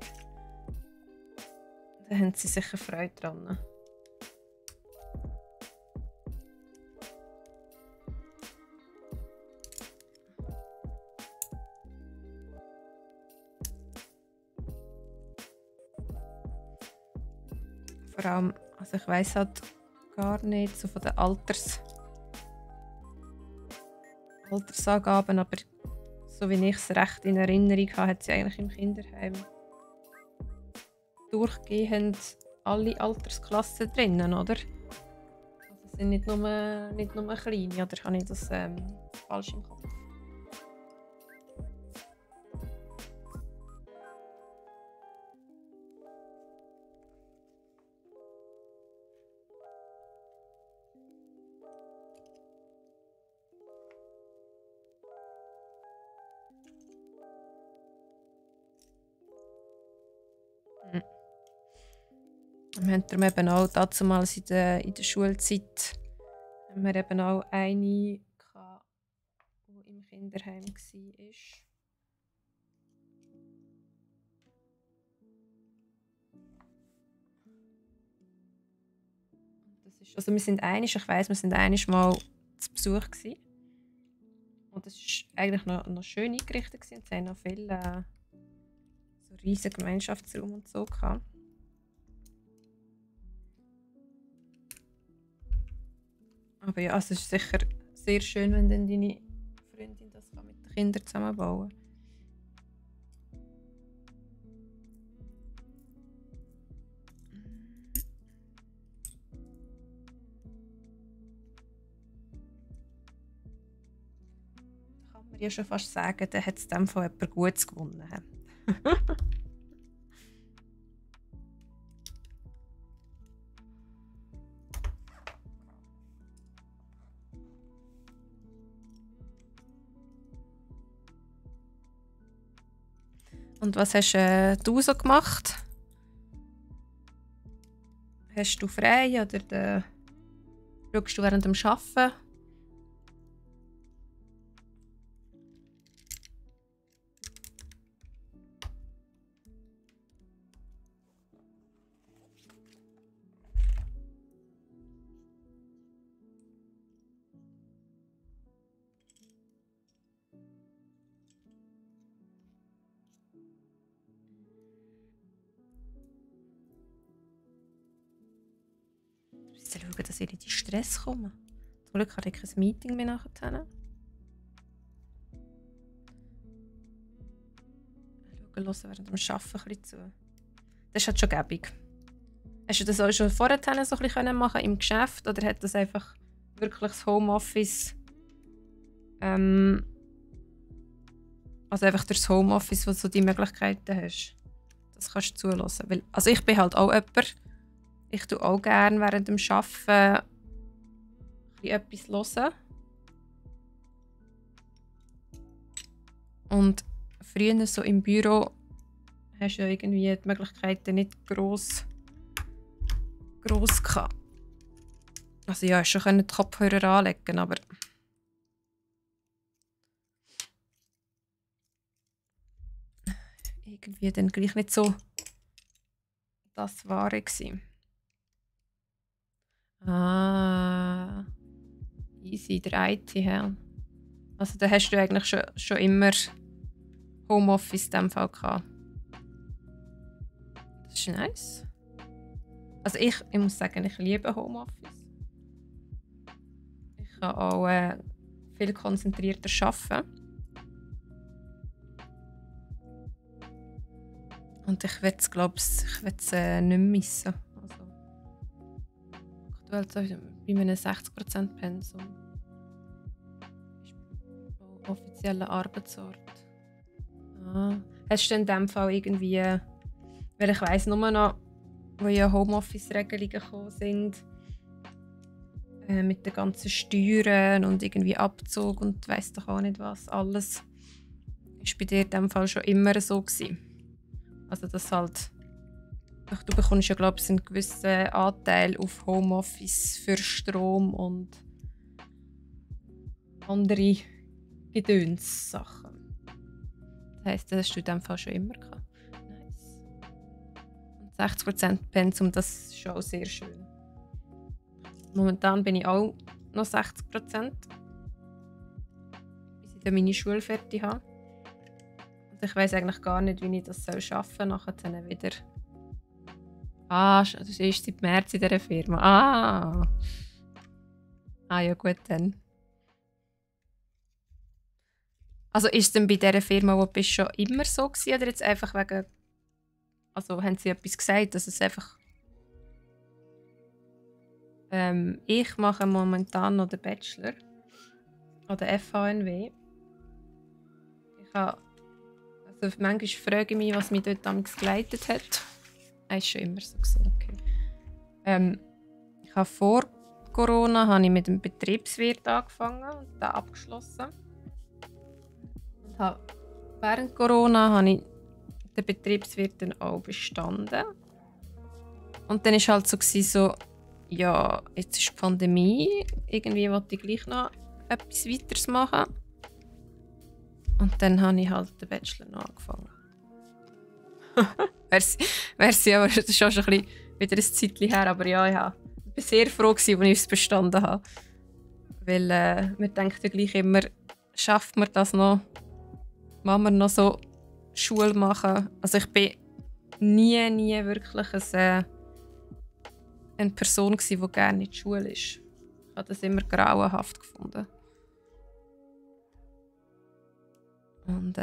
Da haben Sie sicher Freude dran. Vor allem, also ich weiss halt gar nicht so von den Altersangaben, aber so wie ich es recht in Erinnerung habe, hat sie eigentlich im Kinderheim durchgehend alle Altersklassen drinnen, oder? Also es sind nicht nur kleine, oder habe ich das falsch im Kopf? Wir haben darum eben auch damals in der Schulzeit haben wir eben auch eine gehabt, die im Kinderheim war. Also wir sind einmal zu Besuch gewesen. Und das war eigentlich noch schön eingerichtet gewesen. Es haben noch viel so riesigen Gemeinschaftsraum und so gehabt. Aber ja, es ist sicher sehr schön, wenn dann deine Freundin das mit den Kindern zusammenbauen kann. Da kann man ja schon fast sagen, da hat es dem von jemand Gutes gewonnen. Und was hast du so gemacht? Hast du frei oder schaust du während dem Arbeiten? Ich muss schauen, dass ich in den Stress komme. Zum Glück habe ich kein Meeting mehr nachher. Hören während dem Arbeiten ein bisschen zu. Das ist halt schon gäbig. Hast du das auch schon vorher so ein bisschen machen im Geschäft oder hat das einfach wirklich das Homeoffice also einfach durch das Homeoffice, wo du so die Möglichkeiten hast? Das kannst du zulassen. Weil, also ich bin halt auch jemand, ich tue auch gerne während dem Arbeiten etwas hören. Und früher so im Büro hast du ja irgendwie die Möglichkeiten nicht gross gehabt. Also ja, hast schon die Kopfhörer anlegen, aber irgendwie dann gleich nicht so das Wahre gewesen. Ah, easy, der IT-Herr. Also da hast du eigentlich schon immer Homeoffice in dem Fall gehabt. Das ist nice. Also ich muss sagen, ich liebe Homeoffice. Ich kann auch viel konzentrierter arbeiten. Und ich werde es, glaube ich, nicht mehr missen. Also, aktuell so bei einem 60% Pensum. Offizieller Arbeitsort. Ah. Hast du in dem Fall irgendwie, weil ich weiss nur noch, wo ja Homeoffice-Regelungen gekommen sind, mit den ganzen Steuern und irgendwie Abzug und weiss doch auch nicht was alles, ist bei dir in dem Fall schon immer so gewesen. Also das halt, du bekommst ja glaube ich einen gewissen Anteil auf Homeoffice für Strom und andere Gedönssachen. Das heisst, das hast du in dem Fall schon immer gehabt. Nice. Und 60% Pensum, das ist schon auch sehr schön. Momentan bin ich auch noch 60%, bis ich dann meine Schule fertig habe. Und ich weiss eigentlich gar nicht, wie ich das schaffen soll, nachher dann wieder. Ah, das ist seit März in dieser Firma. Ah ja, gut dann. Also ist es denn bei dieser Firma, wo du bist, schon immer so gewesen, oder jetzt einfach wegen... Also haben sie etwas gesagt, dass es einfach... ich mache momentan noch den Bachelor an der FHNW. Ich habe... Also manchmal frage ich mich, was mich dort damals geleitet hat. Das war schon immer so gewesen, okay. Ich habe vor Corona habe ich mit dem Betriebswirt angefangen und den abgeschlossen. Und während Corona habe ich den Betriebswirt dann auch bestanden. Und dann war halt so, ja, jetzt ist die Pandemie, irgendwie wollte ich gleich noch etwas weiteres machen. Und dann habe ich halt den Bachelor noch angefangen. Merci, aber das ist auch schon ein bisschen wieder ein Zeitchen her. Aber ja, ich war sehr froh, als ich es bestanden habe. Weil man denkt ja gleich immer, schafft man das noch? Kann man noch so Schule machen? Also ich bin nie wirklich eine Person gewesen, die gerne in die Schule ist. Ich habe das immer grauenhaft gefunden. Und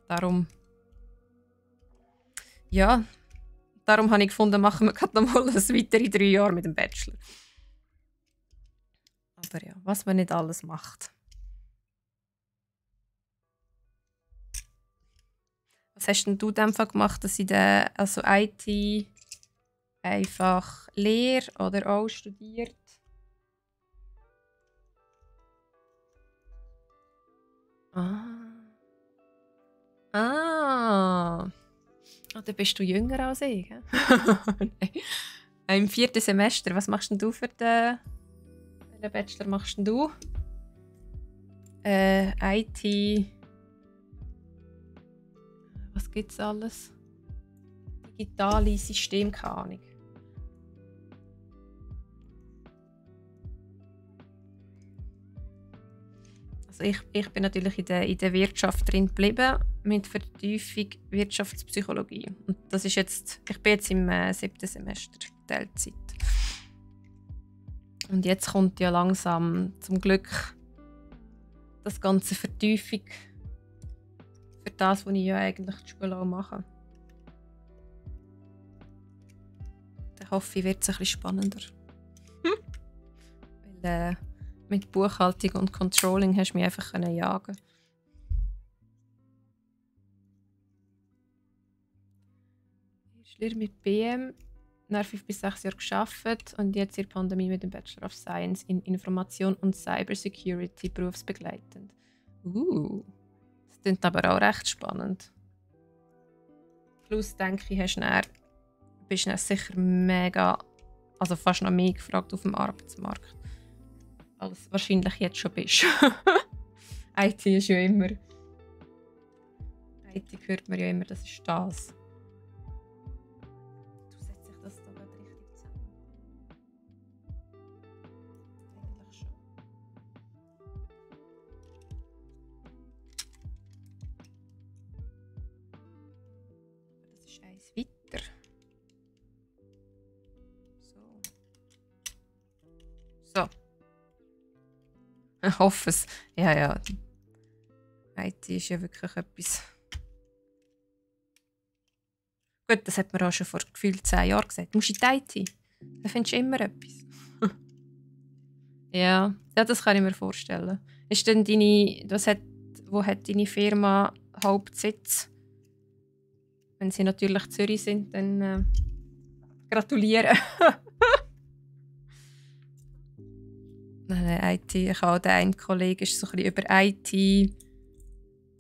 darum habe ich gefunden, machen wir gerade noch mal weitere 3 Jahre mit dem Bachelor. Aber ja, was man nicht alles macht. Was hast denn du in dem Fall gemacht, dass in der IT einfach Lehre oder auch studiert? Oh, dann bist du jünger als ich. Im 4. Semester, was machst denn du für den Bachelor? Machst denn du? IT. Was gibt's alles? Digitale System, keine Ahnung. Also ich bin natürlich in der Wirtschaft drin geblieben, mit Vertiefung Wirtschaftspsychologie. Und das ist ich bin jetzt im 7. Semester, Teilzeit. Und jetzt kommt ja langsam zum Glück das ganze Vertiefung für das, was ich ja eigentlich die Schule auch mache. Dann hoffe ich, wird es ein bisschen spannender. Weil mit Buchhaltung und Controlling hast du mich einfach jagen. Ich habe mit BM nach 5 bis 6 Jahren gearbeitet und jetzt in der Pandemie mit dem Bachelor of Science in Information und Cybersecurity berufsbegleitend. Das klingt aber auch recht spannend. Plus denke ich, bist du dann sicher mega, also fast noch mehr gefragt auf dem Arbeitsmarkt, als wahrscheinlich jetzt schon bist. IT ist ja immer. IT hört man ja immer, das ist das. Du setzt sich das da gerade richtig zusammen. Eigentlich schon. Das ist eins weiter. So. Ich hoffe es. Ja, ja. IT ist ja wirklich etwas. Gut, das hat man auch schon vor gefühlt 10 Jahren gesagt. Du musst in die IT. Da findest du immer etwas. Ja, das kann ich mir vorstellen. Ist denn wo hat deine Firma Hauptsitz? Wenn sie natürlich Zürich sind, dann gratuliere. IT, ich habe auch einen Kollegen, ist so ein bisschen über IT,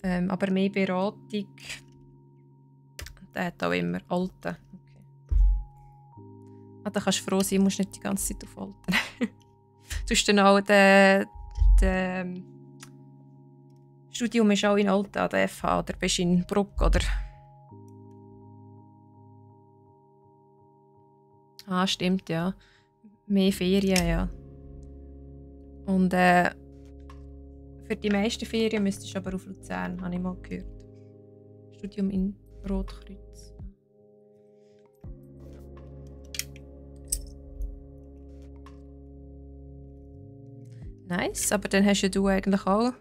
aber mehr Beratung. Der hat auch immer Alten. Okay. Ah, da kannst du froh sein, musst nicht die ganze Zeit auf Alten. Du hast dann auch das Studium ist auch in Alten an der FH, oder bist du in Bruck, oder? Ah, stimmt, ja. Mehr Ferien, ja. Und für die meisten Ferien müsstest du aber auf Luzern, habe ich mal gehört. Studium in Rotkreuz. Nice, aber dann hast ja du eigentlich auch,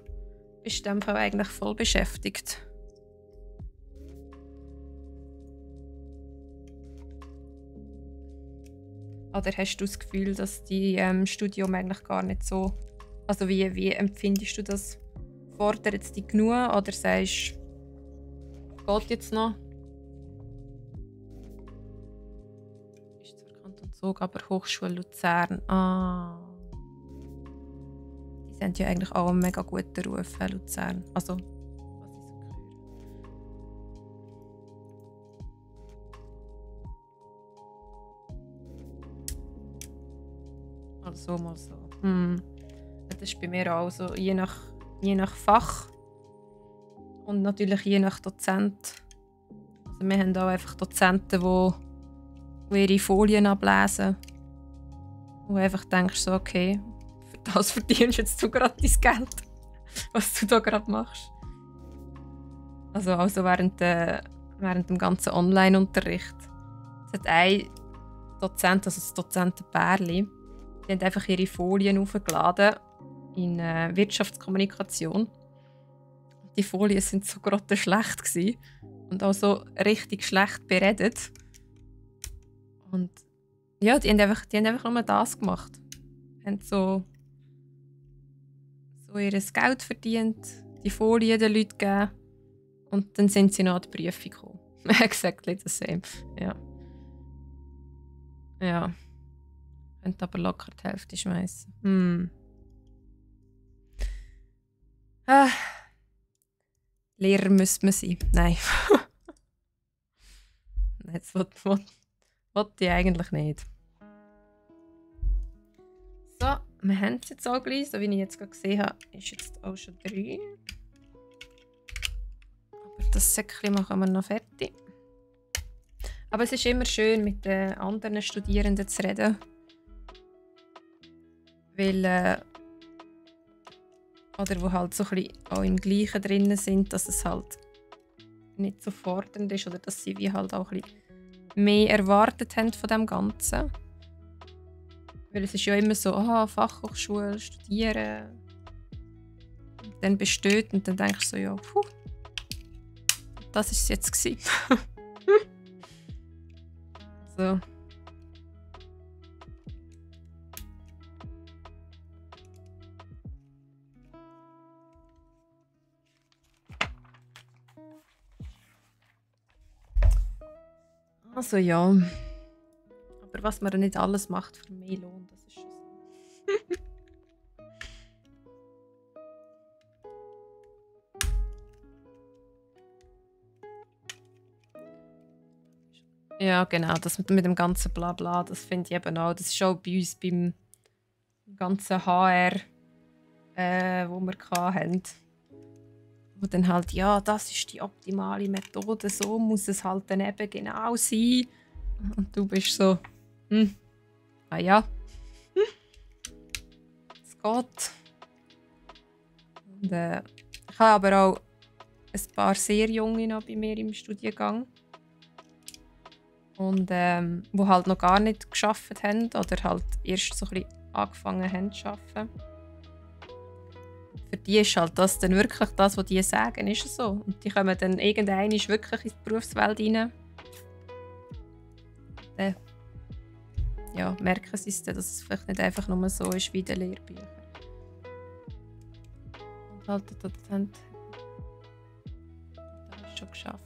bist du in dem Fall eigentlich voll beschäftigt. Oder hast du das Gefühl, dass dein Studium eigentlich gar nicht so... Also wie empfindest du das? Fordert es dich genug oder sagst du, geht jetzt noch? Ist zwar Kanton Zug, aber Hochschule Luzern. Ah. Die sind ja eigentlich auch einen mega guten Ruf, Luzern. Also, was ich so höre. Also mal so. Das ist bei mir auch so, je nach Fach und natürlich je nach Dozent. Also wir haben auch einfach Dozenten, die ihre Folien ablesen. Wo du einfach denkst, so, okay, für das verdienst jetzt du gerade dein Geld, was du da gerade machst. Also während dem ganzen Online-Unterricht. Es hat ein Dozent, also das Dozentenpärli, die haben einfach ihre Folien aufgeladen in Wirtschaftskommunikation. Die Folien sind so grottenschlecht gewesen und auch so richtig schlecht beredet. Und ja, die haben einfach nur das gemacht. Haben so ihr Geld verdient, die Folien den Leuten gegeben und dann sind sie noch an die Prüfung gekommen. Exactly the same. Ja. Ja. Könnte aber locker die Hälfte schmeißen. Lehrer müsste man sein. Nein. Das wollte ich eigentlich nicht. So, wir haben es jetzt auch gleich. So wie ich jetzt gerade gesehen habe, ist jetzt auch schon 3. Aber das Säckchen machen wir noch fertig. Aber es ist immer schön, mit den anderen Studierenden zu reden. Weil oder wo halt so ein bisschen auch im Gleichen drin sind, dass es halt nicht so fordernd ist oder dass sie wie halt auch ein bisschen mehr erwartet haben von dem Ganzen. Weil es ist ja immer so, Fachhochschule, studieren, und dann besteht und dann denkst du so, ja, das war es jetzt gewesen. So. Also ja. Aber was man nicht alles macht für mehr Lohn, das ist schon so. Ja, genau, das mit dem ganzen Blabla, das finde ich eben auch. Das ist auch bei uns beim ganzen HR, wo wir hatten. Wo dann halt, ja, das ist die optimale Methode, so muss es halt dann eben genau sein. Und du bist so, ah ja, es geht. Und, ich habe aber auch ein paar sehr junge noch bei mir im Studiengang. Und die halt noch gar nicht gearbeitet haben oder halt erst so ein bisschen angefangen haben zu arbeiten. Für die ist halt das dann wirklich das, was die sagen, ist es so. Und die kommen dann irgendwann wirklich in die Berufswelt rein. Dann ja, merken sie es dann, dass es vielleicht nicht einfach nur so ist wie in den Lehrbüchern. Und halt das schon geschafft.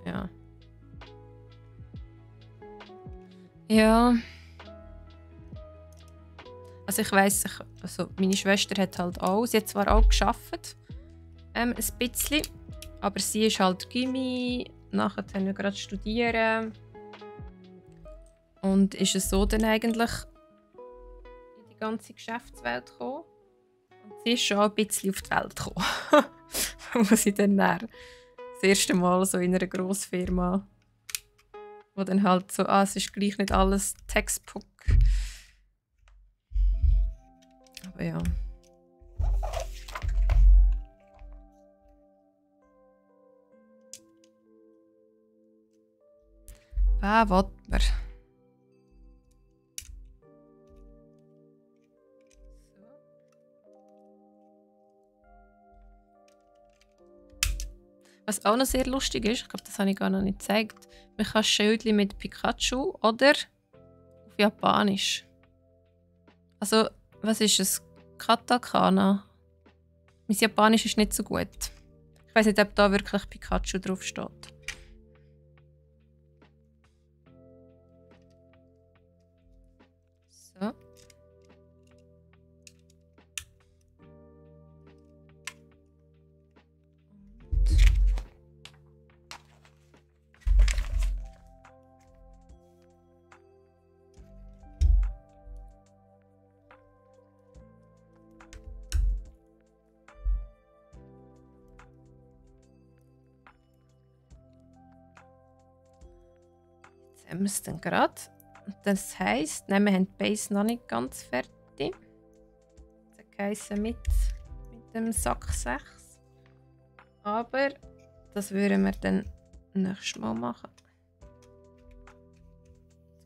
Ja. Ja. Also ich weiss, also meine Schwester hat halt auch, sie hat zwar auch gearbeitet, ein bisschen, aber sie ist halt Gymi, nachher haben wir gerade studieren und ist es so dann eigentlich in die ganze Geschäftswelt gekommen. Und sie ist schon ein bisschen auf die Welt gekommen, wo sie dann das erste Mal so in einer Grossfirma, wo dann halt so, es ist gleich nicht alles Textbook. Aber ja. Was will man? Was auch noch sehr lustig ist, ich glaube, das habe ich gar noch nicht gezeigt, man kann Schildchen mit Pikachu oder auf Japanisch. Also, was ist es? Katakana. Mein Japanisch ist nicht so gut. Ich weiß nicht, ob da wirklich Pikachu drauf steht. So. Jetzt haben wir es dann gerade. Das heisst, nein, wir haben die Base noch nicht ganz fertig. Das heisst mit dem Sack 6. Aber das würden wir dann nächstes Mal machen.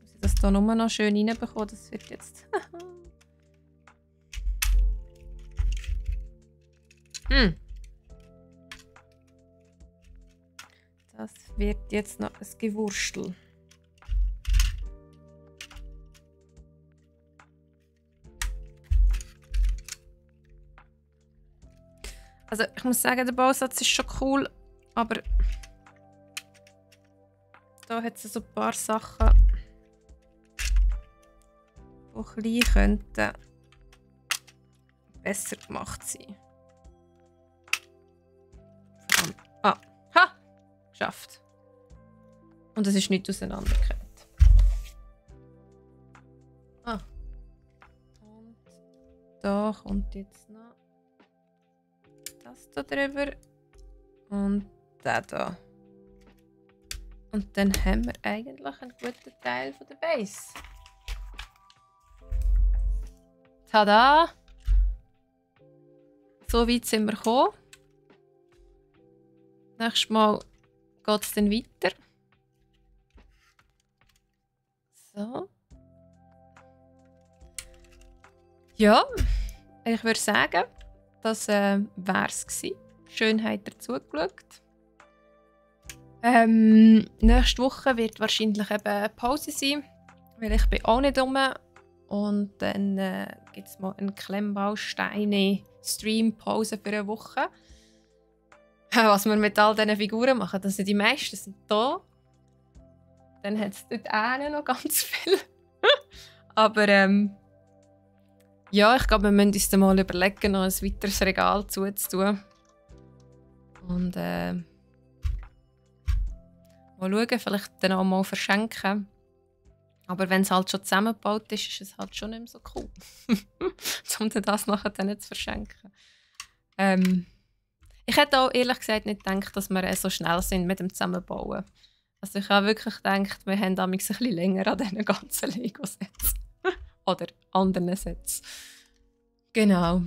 Jetzt muss ich das hier nur noch schön reinbekommen. Das wird jetzt. Das wird jetzt noch ein Gewurstel. Also ich muss sagen, der Bausatz ist schon cool, aber da hat es so ein paar Sachen, die klein könnten besser gemacht sein. Geschafft. Und es ist nicht auseinandergefallen. Und da kommt jetzt noch das da drüber und das da. Und dann haben wir eigentlich einen guten Teil von der Base. Tada! So weit sind wir gekommen. Nächstes Mal geht es dann weiter. So. Ja, ich würde sagen, das wäre es gewesen. Schön habt ihr zugeschaut. Nächste Woche wird wahrscheinlich eben eine Pause sein, weil ich bin auch nicht rum. Und dann gibt es mal eine Klemmbausteine-Stream-Pause für eine Woche. Was wir mit all diesen Figuren machen, das sind die meisten sind da. Dann hat es dort auch noch ganz viel. Aber ja, ich glaube, wir müssen uns dann mal überlegen, noch ein weiteres Regal zuzutun. Und Mal schauen, vielleicht dann auch mal verschenken. Aber wenn es halt schon zusammengebaut ist, ist es halt schon nicht mehr so cool. Um dann das nachher dann nicht zu verschenken. Ich hätte auch ehrlich gesagt nicht gedacht, dass wir so schnell sind mit dem Zusammenbauen. Also ich habe wirklich gedacht, wir haben damals ein bisschen länger an diesen ganzen Lego-Sets. Oder anderen Sets. Genau.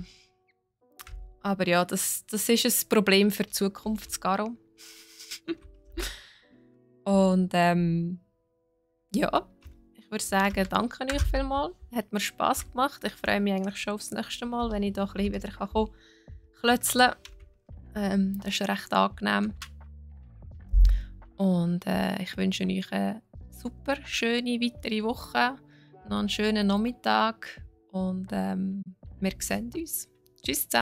Aber ja, das ist ein Problem für die Zukunft, Garo. Und ja, ich würde sagen, danke euch vielmals. Hat mir Spass gemacht. Ich freue mich eigentlich schon aufs nächste Mal, wenn ich da ein bisschen wieder klötzeln kann. Das ist recht angenehm. Und ich wünsche euch eine super schöne weitere Woche, noch einen schönen Nachmittag und wir sehen uns. Tschüss zusammen.